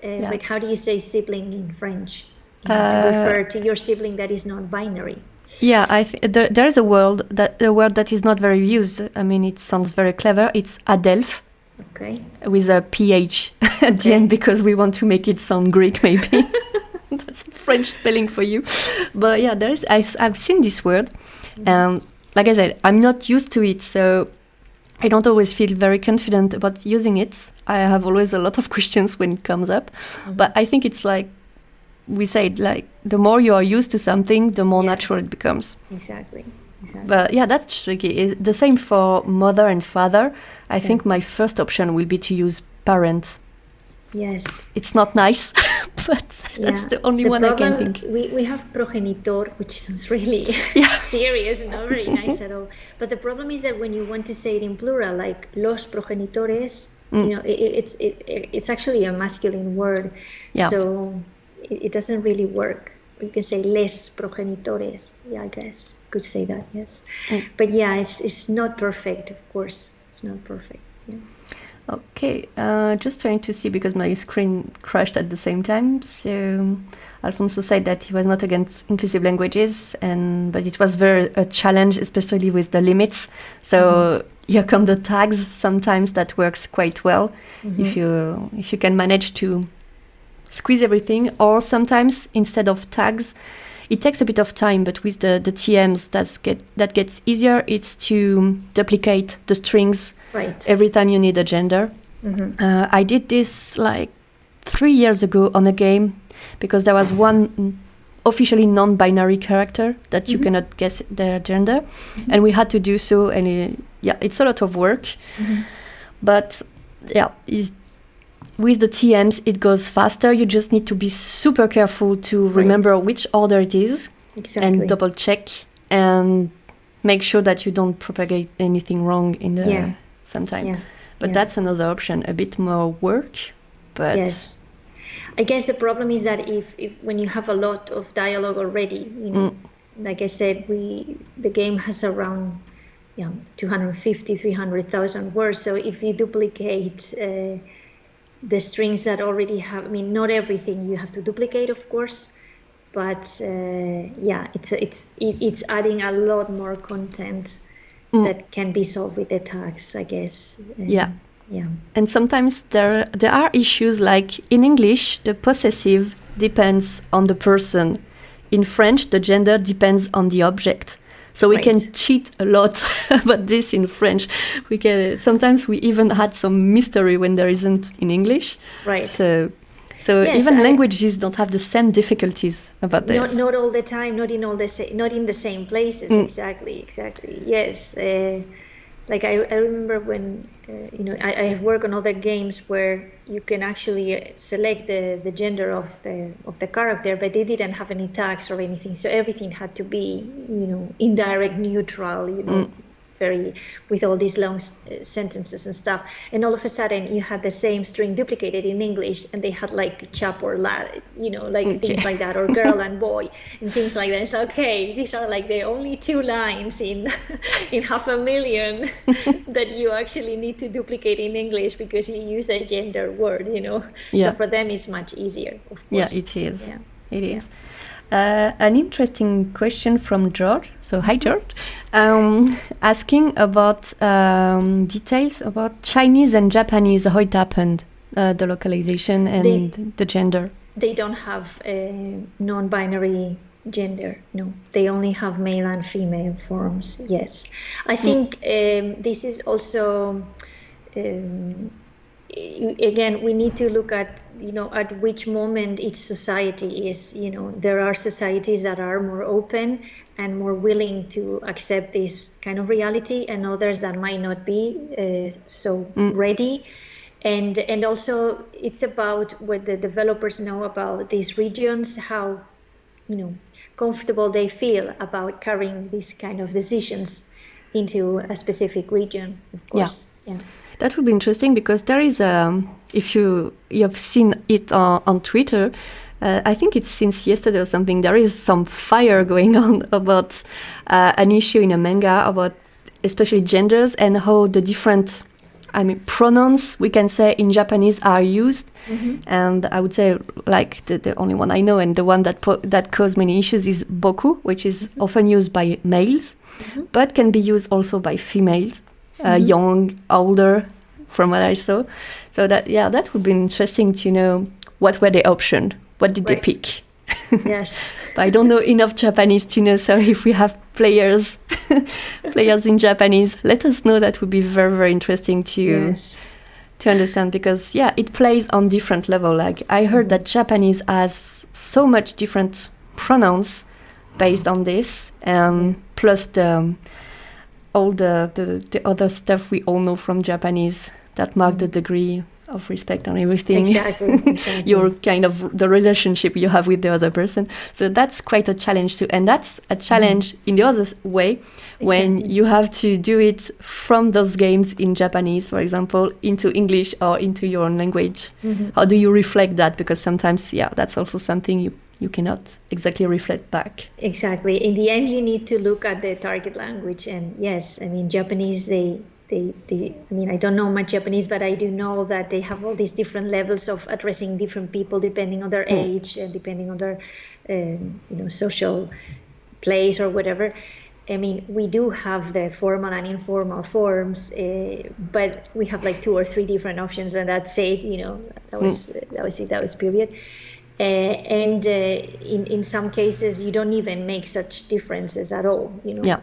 Like how do you say sibling in French? To refer to your sibling that is not binary. Yeah, there is a word that is not very used. I mean, it sounds very clever. It's adelph. Okay. With a PH at the end because we want to make it sound Greek, maybe. That's a French spelling for you. But yeah, there is. I've seen this word, and like I said, I'm not used to it, so I don't always feel very confident about using it. I have always a lot of questions when it comes up, but I think it's like we said, like the more you are used to something, the more natural it becomes. Exactly. But yeah, that's tricky. The same for mother and father. I think my first option will be to use parent. Yes. It's not nice, but that's the only one I can think. We have progenitor, which sounds really serious and not very nice at all. But the problem is that when you want to say it in plural, like los progenitores, you know, it's actually a masculine word. Yeah. So it doesn't really work. you can say less progenitores. Yeah, I guess could say that. Yes, but yeah, it's not perfect. Of course, it's not perfect. Yeah. Okay, just trying to see because my screen crashed at the same time. So Alfonso said that he was not against inclusive languages, but it was a challenge, especially with the limits. So here come the tags. Sometimes that works quite well if you can manage to squeeze everything. Or sometimes instead of tags, it takes a bit of time, but with the TMs that gets easier. It's to duplicate the strings every time you need a gender. I did this like 3 years ago on a game because there was one officially non-binary character that you cannot guess their gender, and we had to do so. And it's a lot of work, but with the TMs, it goes faster. You just need to be super careful to remember which order it is and double check and make sure that you don't propagate anything wrong in the sometime. Yeah. But that's another option, a bit more work. But yes, I guess the problem is that if when you have a lot of dialogue already, like I said, the game has around 250, 300,000 words. So if you duplicate the strings that already have, not everything you have to duplicate, of course, but it's adding a lot more content that can be solved with the tags, I guess. Yeah. And sometimes there are issues like in English, the possessive depends on the person. In French, the gender depends on the object. So we can cheat a lot about this in French. Sometimes we even had some mystery when there isn't in English. Right. So yes, even languages don't have the same difficulties about this. Not all the time. Not in the same places. Exactly. Yes. Like I remember when I have worked on other games where you can actually select the gender of the character, but they didn't have any tags or anything, so everything had to be indirect, neutral, very with all these long sentences and stuff. And all of a sudden you had the same string duplicated in English, and they had like chap or lad, things like that, or girl and boy and things like that. It's okay, these are like the only 2 lines in 500,000 that you actually need to duplicate in English because you use a gender word, So for them it's much easier, of course. Yeah, it is. Yeah. It is. An interesting question from George. So hi, George. Asking about details about Chinese and Japanese, how it happened, the localization and the gender. They don't have a non-binary gender. No, they only have male and female forms. Yes, I think this is also. Again, we need to look at at which moment each society is. There are societies that are more open and more willing to accept this kind of reality, and others that might not be so ready. And also it's about what the developers know about these regions, how comfortable they feel about carrying these kind of decisions into a specific region, of course. Yeah. That would be interesting because there is if you have seen it on Twitter, I think it's since yesterday or something, there is some fire going on about an issue in a manga about especially genders and how the different pronouns, we can say, in Japanese are used. And I would say like the only one I know and the one that caused many issues is boku, which is often used by males, but can be used also by females. Young, older, from what I saw. So that would be interesting to know what were the options. What did they pick? Yes. But I don't know enough Japanese to know. So if we have players in Japanese, let us know. That would be very, very interesting to understand because it plays on different level. Like I heard that Japanese has so much different pronouns based on this, and plus all the other stuff we all know from Japanese that mark the degree of respect and everything. Exactly. Your kind of the relationship you have with the other person. So that's quite a challenge too. And that's a challenge in the other way when you have to do it from those games in Japanese, for example, into English or into your own language. How do you reflect that? Because sometimes, that's also something you cannot exactly reflect back. Exactly. In the end, you need to look at the target language. And yes, I mean, Japanese, I mean, I don't know much Japanese, but I do know that they have all these different levels of addressing different people depending on their age and depending on their, social place or whatever. I mean, we do have the formal and informal forms, but we have like 2 or 3 different options, and that's it. That was it. That was period. And in some cases, you don't even make such differences at all. Yeah.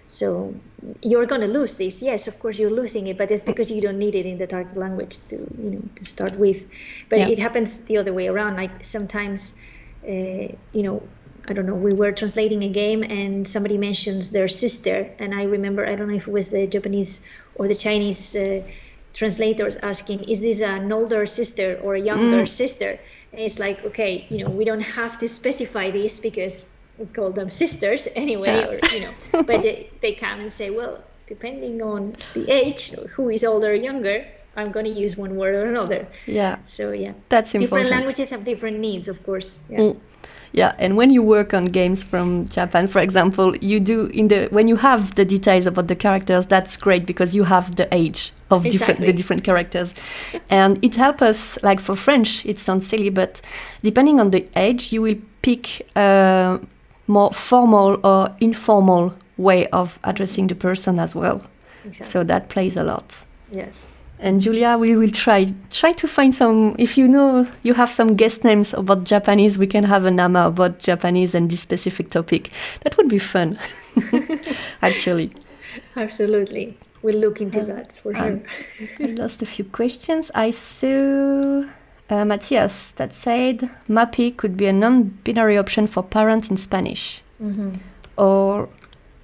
So you're going to lose this. Yes, of course you're losing it, but it's because you don't need it in the target language to start with. But it happens the other way around. Like sometimes, I don't know, we were translating a game and somebody mentions their sister. And I remember, I don't know if it was the Japanese or the Chinese translators asking, is this an older sister or a younger sister? And it's like, okay, we don't have to specify this because we call them sisters anyway, but they come and say, well, depending on the age, who is older or younger, I'm going to use one word or another. Yeah. So that's important. Different languages have different needs, of course. Yeah. Yeah, and when you work on games from Japan, for example, you do when you have the details about the characters, that's great because you have the age of the different characters, and it helps us. Like for French, it sounds silly, but depending on the age, you will pick a more formal or informal way of addressing the person as well. Exactly. So that plays a lot. Yes. And Julia, we will try to find some, if you have some guest names about Japanese, we can have an AMA about Japanese and this specific topic. That would be fun, actually. Absolutely. We'll look into that for sure. I lost a few questions. I saw Matthias that said MAPI could be a non-binary option for parent in Spanish. Mm-hmm. Or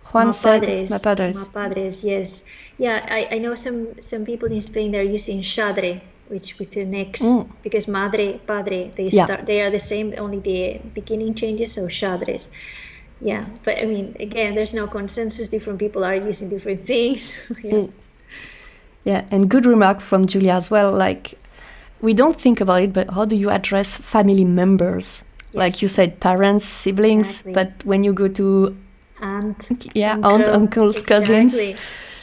Juan said "ma padres". Ma padres, yes. Yeah, I know some people in Spain, they're using "shadre", which with an X, because madre, padre, they are the same, only the beginning changes, so "shadres". Yeah, but I mean, again, there's no consensus. Different people are using different things. Yeah, and good remark from Julia as well. Like, we don't think about it, but how do you address family members? Yes. Like you said, parents, siblings, but when you go to aunt, uncles, cousins.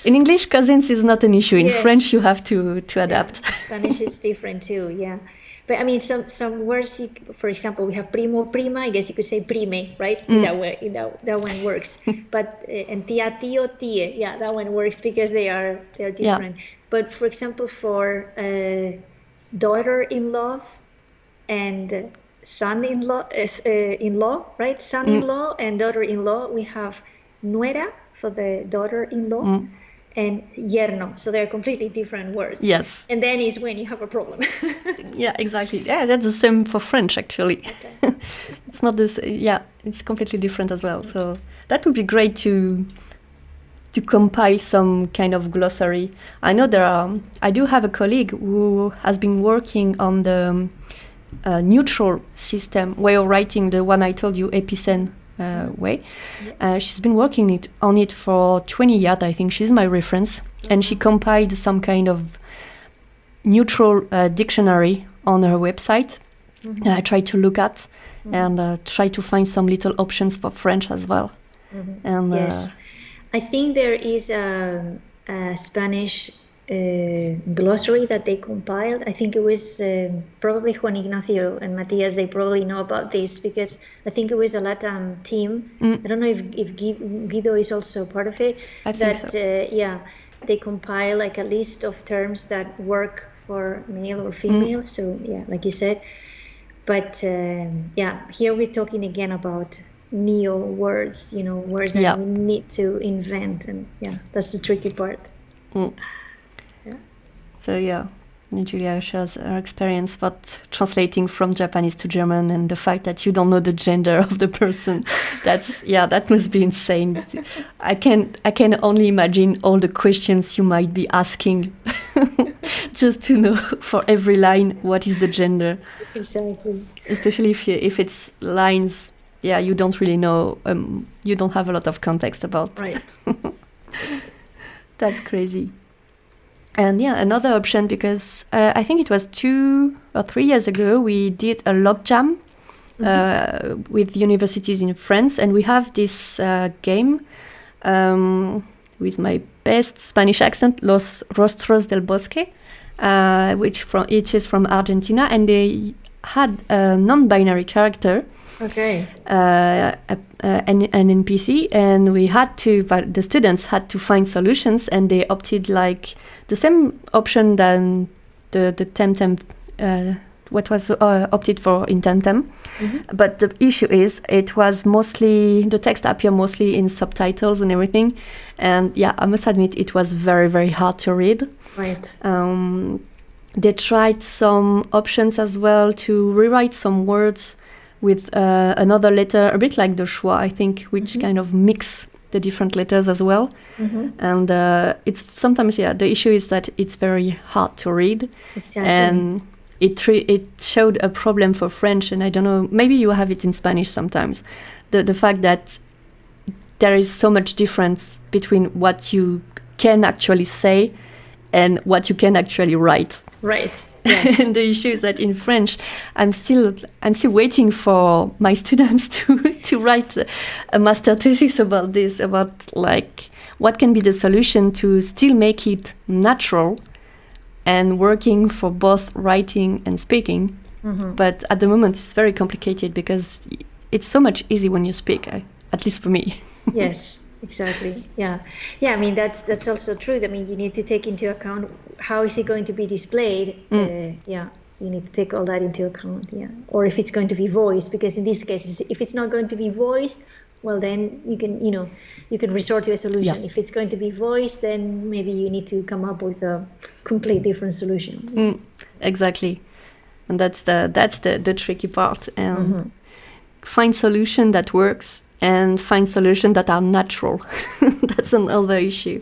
In English, cousins is not an issue. In French, you have to adapt. Yeah. Spanish is different too, yeah. But I mean, some words, for example, we have primo, prima. I guess you could say prime, right? That way, that one works. But and tía, tío, tie, yeah, that one works because they're different. Yeah. But for example, for daughter-in-law and son-in-law, in-law, right? Son-in-law and daughter-in-law, we have nuera for the daughter-in-law. And yerno, so they're completely different words. Yes. And then is when you have a problem. Yeah, exactly. Yeah, that's the same for French, actually. Okay. It's not this. Yeah, it's completely different as well. So that would be great to compile some kind of glossary. I know I do have a colleague who has been working on the neutral system way of writing, the one I told you, Epicene. Way. She's been working on it for 20 years, I think. She's my reference. And she compiled some kind of neutral dictionary on her website. I tried to look at and try to find some little options for French as well. And yes. I think there is a Spanish glossary that they compiled. I think it was probably Juan Ignacio and Matias. They probably know about this because I think it was a LATAM team. I don't know if Guido is also part of it. I think so. They compile like a list of terms that work for male or female. So yeah, like you said. But here we're talking again about neo words, words that we need to invent, and that's the tricky part. So Julia shares her experience about translating from Japanese to German, and the fact that you don't know the gender of the person. That must be insane. I can only imagine all the questions you might be asking just to know for every line what is the gender. Exactly. Especially if it's lines, you don't really know. You don't have a lot of context about. Right. That's crazy. And another option, because I think it was 2 or 3 years ago, we did a log jam with universities in France, and we have this game with my best Spanish accent, Los Rostros del Bosque, which is from Argentina, and they had a non-binary character. Okay. An NPC, and the students had to find solutions, and they opted like the same option than the Temtem, what was opted for in Temtem. But the issue is the text appeared mostly in subtitles and everything, and yeah, I must admit it was very, very hard to read. Right. They tried some options as well to rewrite some words with another letter, a bit like the schwa, I think, which kind of mix the different letters as well. And it's sometimes, the issue is that it's very hard to read. Exactly. And it showed a problem for French, and I don't know, maybe you have it in Spanish sometimes. The fact that there is so much difference between what you can actually say and what you can actually write. Right. Yes. And the issue is that in French, I'm still waiting for my students to write a master thesis about this, about like what can be the solution to still make it natural and working for both writing and speaking. But at the moment, it's very complicated because it's so much easy when you speak, at least for me. Yes. Exactly. Yeah. I mean, that's also true. I mean, you need to take into account how is it going to be displayed. You need to take all that into account. Yeah. Or if it's going to be voiced, because in this case, if it's not going to be voiced, well, then you can resort to a solution. Yeah. If it's going to be voiced, then maybe you need to come up with a complete different solution. Exactly, and that's the tricky part. Find solution that works. And find solutions that are natural. That's another issue.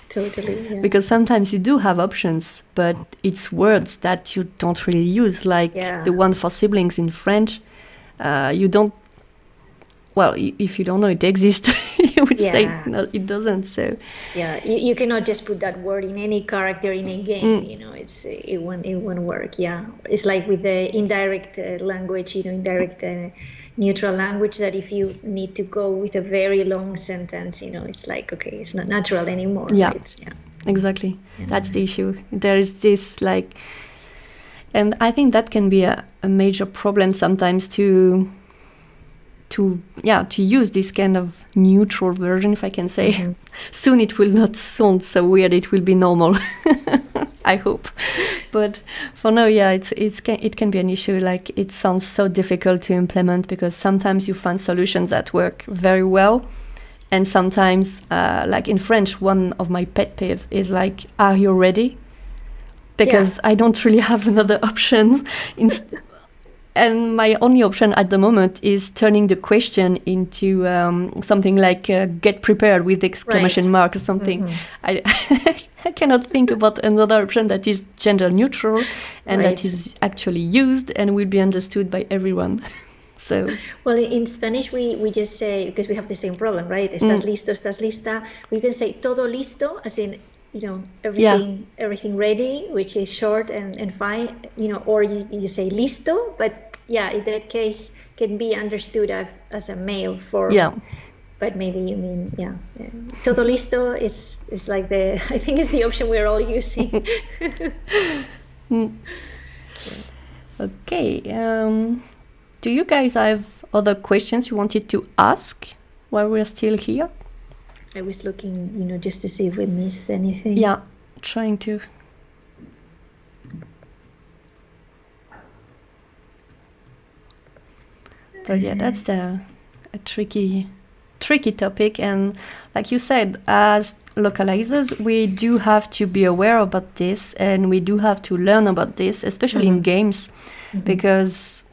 Totally. Yeah. Because sometimes you do have options, but it's words that you don't really use, like the one for siblings in French. You don't. Well, if you don't know it exists, you would say no, it doesn't. So you cannot just put that word in any character in a game. It won't work. Yeah, it's like with the indirect language. Indirect. Neutral language, that if you need to go with a very long sentence, it's like, okay, it's not natural anymore. Yeah, right? Exactly. That's the issue. There is this and I think that can be a major problem sometimes to use this kind of neutral version, if I can say. Soon it will not sound so weird, it will be normal. I hope. But for now, it can be an issue. Like, it sounds so difficult to implement because sometimes you find solutions that work very well, and sometimes, like in French, one of my pet peeves is like, "Are you ready?" Because I don't really have another option. And my only option at the moment is turning the question into something like "get prepared" with exclamation mark or something. I cannot think about another option that is gender neutral and that is actually used and will be understood by everyone. So, well, in Spanish we just say, because we have the same problem, right? Estás listo, estás lista. We can say todo listo, as in everything ready, which is short and fine. Or you say listo, but in that case can be understood as a male form. Yeah. But maybe you mean, todo listo is like I think it's the option we're all using. Okay. Do you guys have other questions you wanted to ask while we're still here? I was looking, just to see if we missed anything. Yeah, trying to. But that's a tricky topic, and like you said, as localizers, we do have to be aware about this, and we do have to learn about this, especially in games, because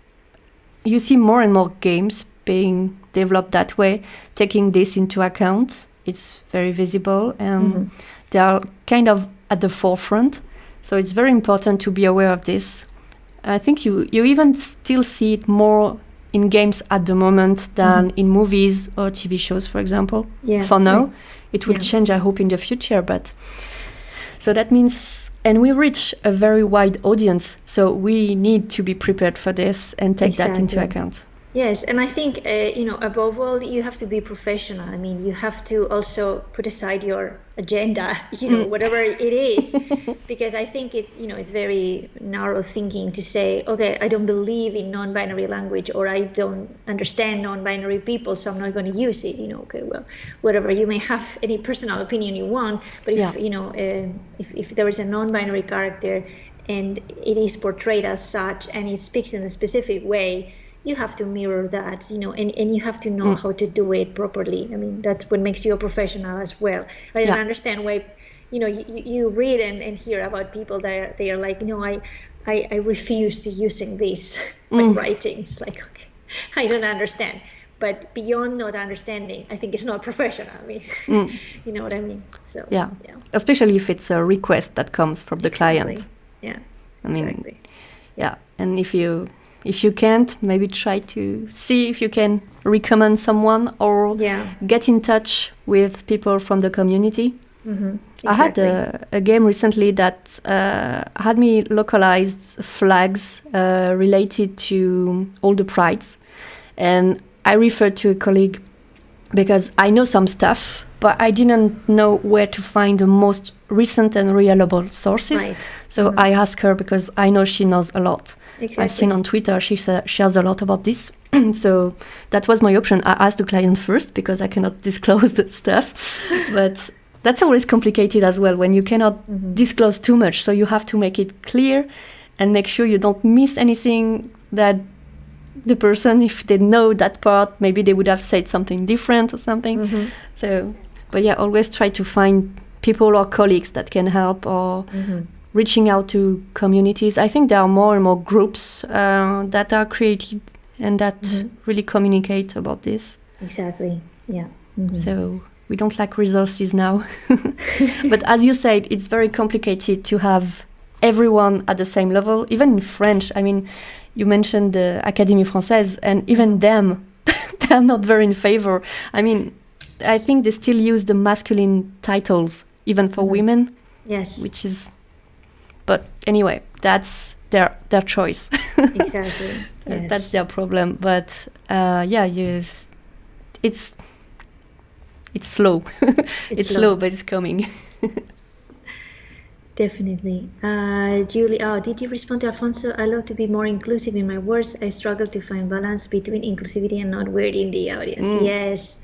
you see more and more games being developed that way, taking this into account. It's very visible, and they are kind of at the forefront. So it's very important to be aware of this. I think you even still see it more in games at the moment than in movies or TV shows, for example. For now, it will change, I hope, in the future. But so that means and we reach a very wide audience, so we need to be prepared for this and take that into account. Yes, and I think, above all, you have to be professional. I mean, you have to also put aside your agenda, whatever it is, because I think it's very narrow thinking to say, okay, I don't believe in non-binary language, or I don't understand non-binary people, so I'm not going to use it. Okay, well, whatever. You may have any personal opinion you want, but if there is a non-binary character and it is portrayed as such and it speaks in a specific way, you have to mirror that, and you have to know how to do it properly. I mean, that's what makes you a professional as well. I don't understand why, you read and hear about people that they are like, I refuse to using this when writing. It's like, okay, I don't understand. But beyond not understanding, I think it's not professional. I mean, you know what I mean? So yeah, especially if it's a request that comes from the client. Yeah, I mean, and if you can't, maybe try to see if you can recommend someone or get in touch with people from the community. Mm-hmm. Exactly. I had a game recently that had me localized flags related to all the prides. And I referred to a colleague because I know some stuff, but I didn't know where to find the most recent and reliable sources. Right. So I asked her because I know she knows a lot. Exactly. I've seen on Twitter she shares a lot about this. So that was my option. I asked the client first because I cannot disclose the stuff. But that's always complicated as well when you cannot disclose too much. So you have to make it clear and make sure you don't miss anything that the person, if they know that part, maybe they would have said something different or something. So, but always try to find people or colleagues that can help, or reaching out to communities. I think there are more and more groups that are created and that really communicate about this. Exactly, yeah. So we don't lack resources now. But as you said, it's very complicated to have everyone at the same level. Even in French, I mean, you mentioned the Académie Française, and even them, they're not very in favor. I mean, I think they still use the masculine titles, even for women. Yes. Which is, but anyway, that's their choice. Exactly. Yes. That's their problem. But it's slow. It's slow, but it's coming. Definitely. Julie, did you respond to Alfonso? I love to be more inclusive in my words. I struggle to find balance between inclusivity and not weirding the audience. Yes.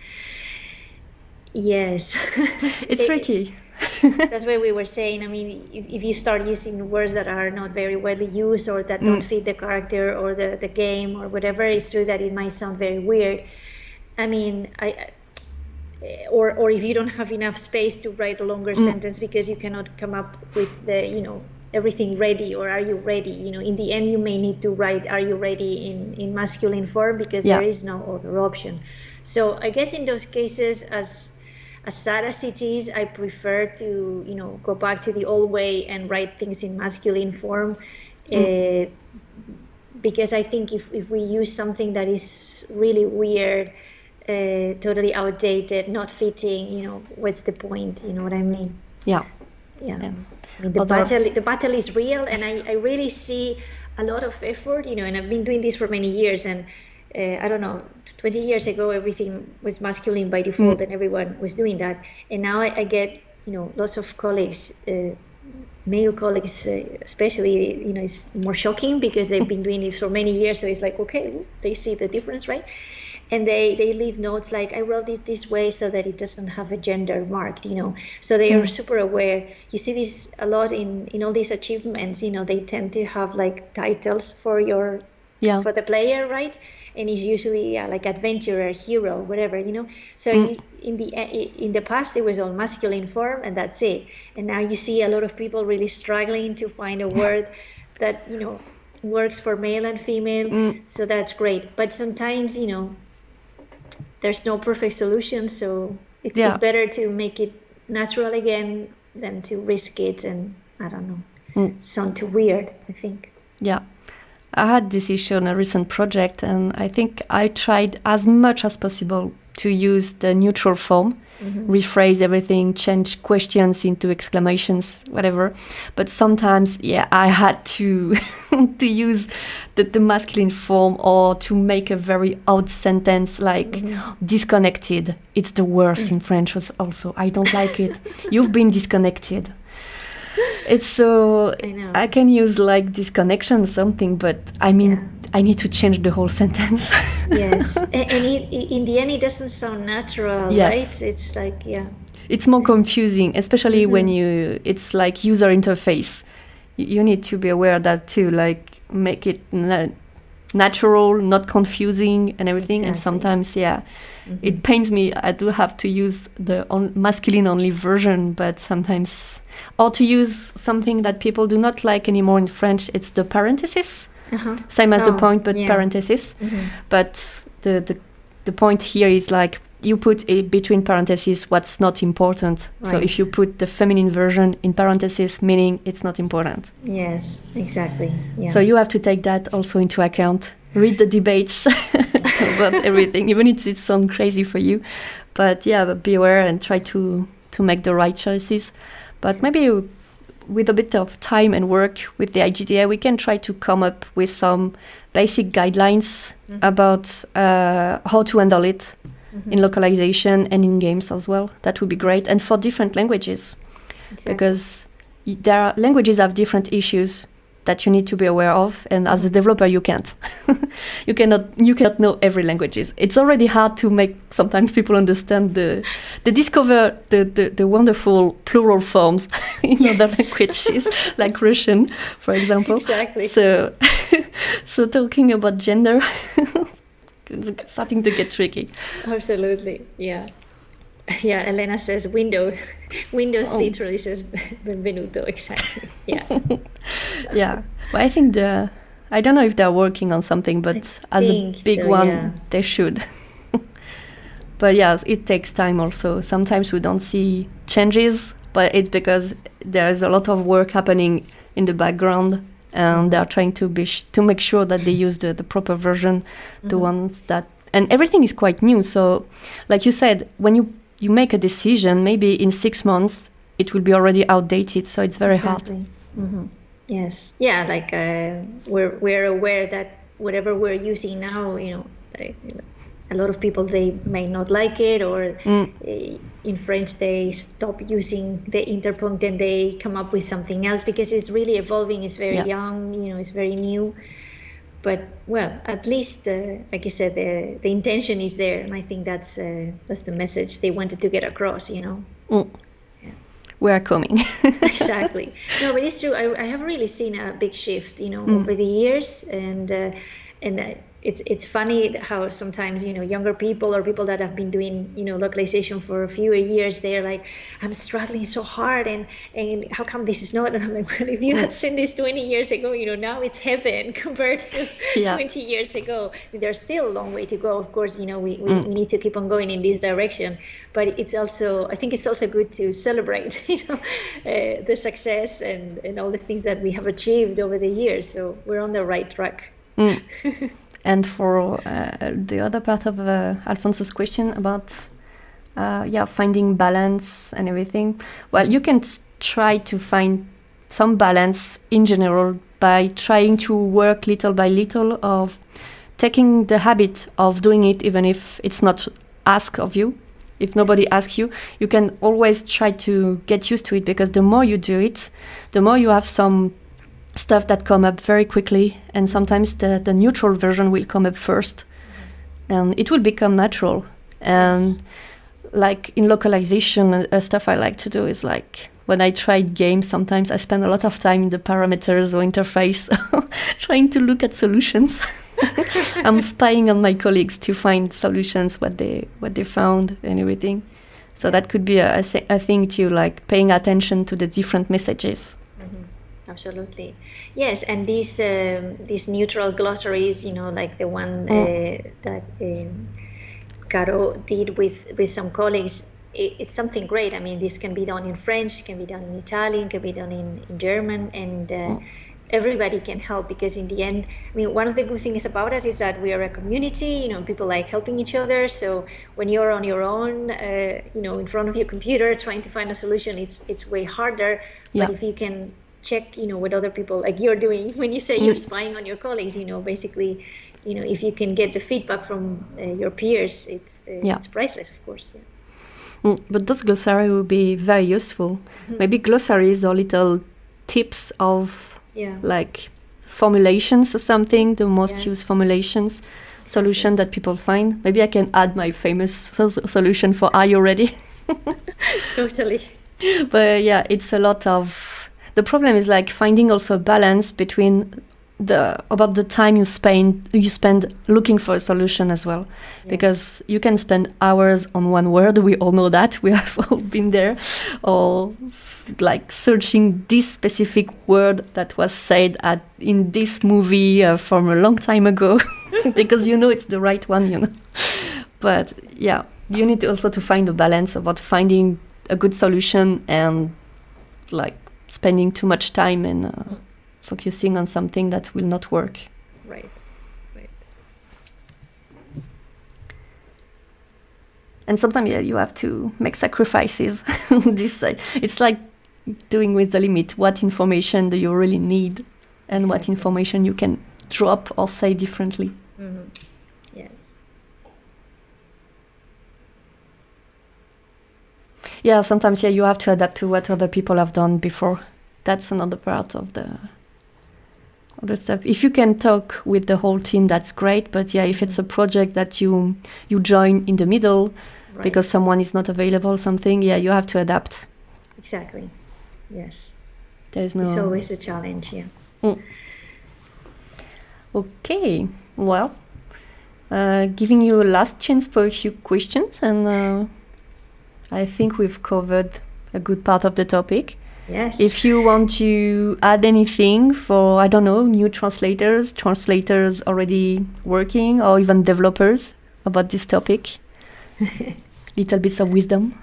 It's tricky. That's why we were saying, I mean, if you start using words that are not very widely used or that don't fit the character or the game or whatever, it's true that it might sound very weird. I mean, or if you don't have enough space to write a longer sentence because you cannot come up with the, everything ready, or are you ready? In the end, you may need to write, are you ready in masculine form, because there is no other option. So I guess in those cases, as sad as it is, I prefer to, go back to the old way and write things in masculine form. Because I think if we use something that is really weird, totally outdated, not fitting, what's the point? You know what I mean? Yeah. I mean, the battle is real, and I really see a lot of effort, and I've been doing this for many years, and I don't know, 20 years ago, everything was masculine by default and everyone was doing that. And now I get, lots of colleagues, male colleagues, especially, it's more shocking because they've been doing it for many years. So it's like, okay, they see the difference, right? And they leave notes like, I wrote it this way so that it doesn't have a gender marked, So they are super aware. You see this a lot in all these achievements, they tend to have like titles for for the player, right? And it's usually like adventurer, hero, whatever, So in the past, it was all masculine form, and that's it. And now you see a lot of people really struggling to find a word that, works for male and female. So that's great. But sometimes, there's no perfect solution. So it's better to make it natural again than to risk it and, I don't know, sound too weird, I think. Yeah. I had this issue on a recent project, and I think I tried as much as possible to use the neutral form, rephrase everything, change questions into exclamations, whatever. But sometimes, I had to to use the masculine form, or to make a very odd sentence like disconnected. It's the worst in French also. I don't like it. You've been disconnected. It's so I can use like disconnection or something, but I mean I need to change the whole sentence. Yes, and in the end it doesn't sound natural, right? It's like it's more confusing, especially when it's like user interface. You need to be aware of that too, like make it natural, not confusing and everything. And sometimes it pains me. I do have to use the masculine only version, but sometimes, or to use something that people do not like anymore in French, it's the parenthesis. Same as the point, but parenthesis. But the point here is like you put between parentheses what's not important. Right. So if you put the feminine version in parentheses, meaning it's not important. Yes, exactly. Yeah. So you have to take that also into account. Read the debates about everything, even if it sounds crazy for you. But be aware and try to make the right choices. But maybe with a bit of time and work with the IGDA, we can try to come up with some basic guidelines about how to handle it in localization and in games as well. That would be great. And for different languages, because languages have different issues that you need to be aware of, and as a developer you can't. you cannot know every language. It's already hard to make sometimes people understand the discover the wonderful plural forms in other languages, like Russian, for example. Exactly. So talking about gender starting to get tricky. Absolutely, yeah. Yeah, Elena says Windows literally says benvenuto, exactly. Yeah. Yeah. Well, I think I don't know if they're working on something, but as a big one, they should. But it takes time also. Sometimes we don't see changes, but it's because there's a lot of work happening in the background, and they're trying to make sure that they use the proper version, the ones that, and everything is quite new. So, like you said, when you make a decision, maybe in 6 months it will be already outdated. So it's very hard. Yes, like we're aware that whatever we're using now, a lot of people, they may not like it, or in French they stop using the interpunct and they come up with something else because it's really evolving. It's very young, it's very new. But at least, like you said, the intention is there, and I think that's the message they wanted to get across. We are coming. Exactly. No, but it's true. I have really seen a big shift, over the years, and it's funny how sometimes younger people or people that have been doing localization for a few years, they're like, I'm struggling so hard, and how come this is not? And I'm like, well, if you had seen this 20 years ago, now it's heaven compared to 20 years ago. There's still a long way to go. Of course, we need to keep on going in this direction, but I think it's also good to celebrate the success and all the things that we have achieved over the years. So we're on the right track. And for the other part of Alfonso's question about finding balance and everything, well, you can try to find some balance in general by trying to work little by little, of taking the habit of doing it even if it's not asked of you. If nobody asks you, you can always try to get used to it, because the more you do it, the more you have some stuff that come up very quickly, and sometimes the neutral version will come up first, and it will become natural. And like in localization, stuff I like to do is, like, when I tried games, sometimes I spend a lot of time in the parameters or interface trying to look at solutions. I'm spying on my colleagues to find solutions, what they found and everything. So that could be a thing to, like, paying attention to the different messages. Absolutely, yes. And these neutral glossaries, like the one that Caro did with some colleagues, it's something great. I mean, this can be done in French, can be done in Italian, can be done in German, and everybody can help, because in the end, I mean, one of the good things about us is that we are a community, people like helping each other. So when you're on your own, in front of your computer trying to find a solution, it's way harder. But if you can check, with other people, like you're doing when you say you're spying on your colleagues, basically, if you can get the feedback from your peers, it's priceless, of course. But those glossaries will be very useful. Maybe glossaries or little tips of like formulations or something, the most used formulations, solution that people find. Maybe I can add my famous solution for "Are you ready?" Totally. But yeah, it's a lot of... The problem is like finding also a balance between about the time you spend looking for a solution as well, because you can spend hours on one word. We all know that, we have all been there, or like searching this specific word that was said in this movie from a long time ago because it's the right one. But yeah, you need also to find a balance about finding a good solution and like spending too much time and focusing on something that will not work. Right. And sometimes you have to make sacrifices on this side. It's like doing with the limit. What information do you really need, and what information you can drop or say differently. Yes. Yeah, sometimes you have to adapt to what other people have done before. That's another part of the stuff. If you can talk with the whole team, that's great. But if it's a project that you join in the middle because someone is not available or something, you have to adapt. Exactly. Yes. It's always a challenge. Okay. Well, giving you a last chance for a few questions, and I think we've covered a good part of the topic. Yes. If you want to add anything for, I don't know, new translators already working, or even developers about this topic, little bits of wisdom.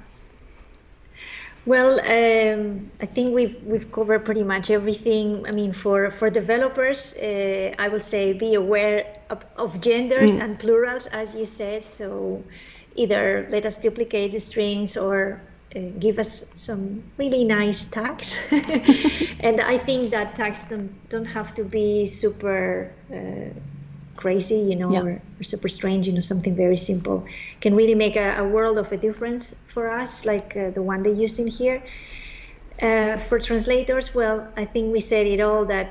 Well, I think we've covered pretty much everything. I mean, for developers, I would say be aware of genders and plurals, as you said. So either let us duplicate the strings or give us some really nice tags. And I think that tags don't have to be super crazy, or super strange. Something very simple can really make a world of a difference for us, like the one they used in here. For translators, well, I think we said it all, that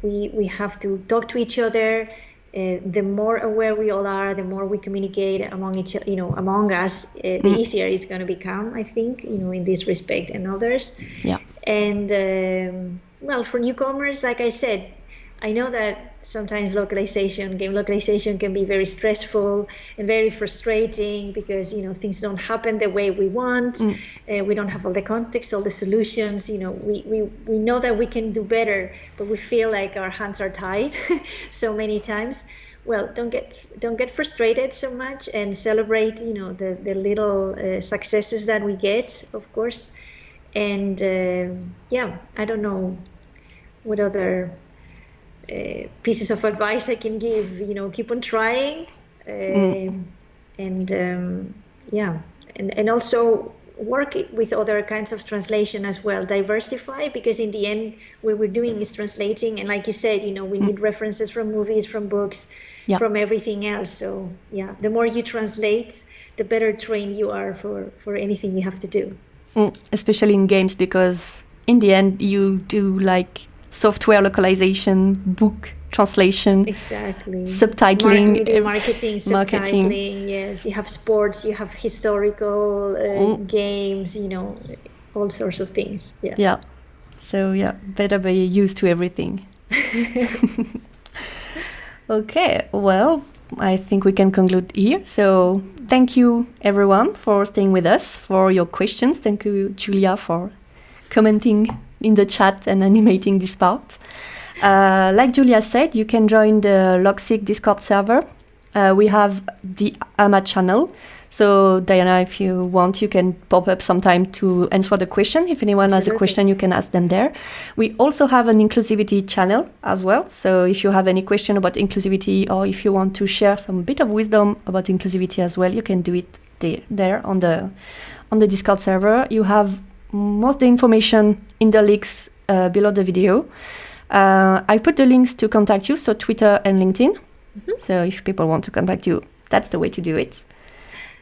we have to talk to each other. The more aware we all are, the more we communicate among among us, the easier it's going to become, I think, in this respect and others. Yeah. And well, for newcomers, like I said, I know that sometimes game localization can be very stressful and very frustrating because, things don't happen the way we want. We don't have all the context, all the solutions. We know that we can do better, but we feel like our hands are tied so many times. Well, don't get frustrated so much, and celebrate, the little successes that we get, of course. And I don't know what other pieces of advice I can give. Keep on trying, and also work with other kinds of translation as well. Diversify, because in the end, what we're doing is translating, and like you said, we need references from movies, from books, from everything else. So the more you translate, the better trained you are for anything you have to do. Especially in games, because in the end you do like software localization, book translation, exactly, subtitling, marketing, subtitling. Yes, you have sports, you have historical games, all sorts of things. So better be used to everything. Okay, well, I think we can conclude here. So thank you everyone for staying with us, for your questions. Thank you, Julia, for commenting in the chat and animating this part. Like Julia said, you can join the LocSIG Discord server We have the AMA channel. So Diana, if you want, you can pop up sometime to answer the question. If anyone has a question, you can ask them there. We also have an inclusivity channel as well. So if you have any question about inclusivity, or if you want to share some bit of wisdom about inclusivity as well, you can do it there on the Discord server. You have most of the information in the links below the video. I put the links to contact you, so Twitter and LinkedIn. So if people want to contact you, that's the way to do it.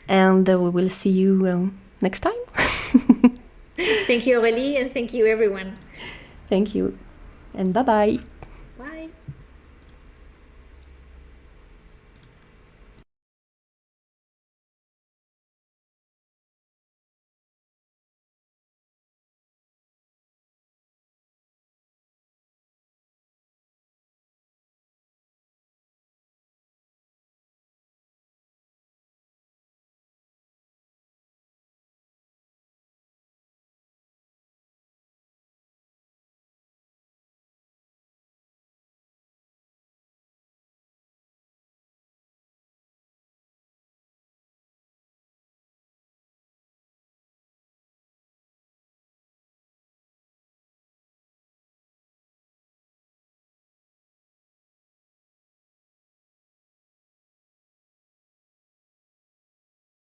And we will see you next time. Thank you, Aurélie, and thank you, everyone. Thank you. And bye-bye.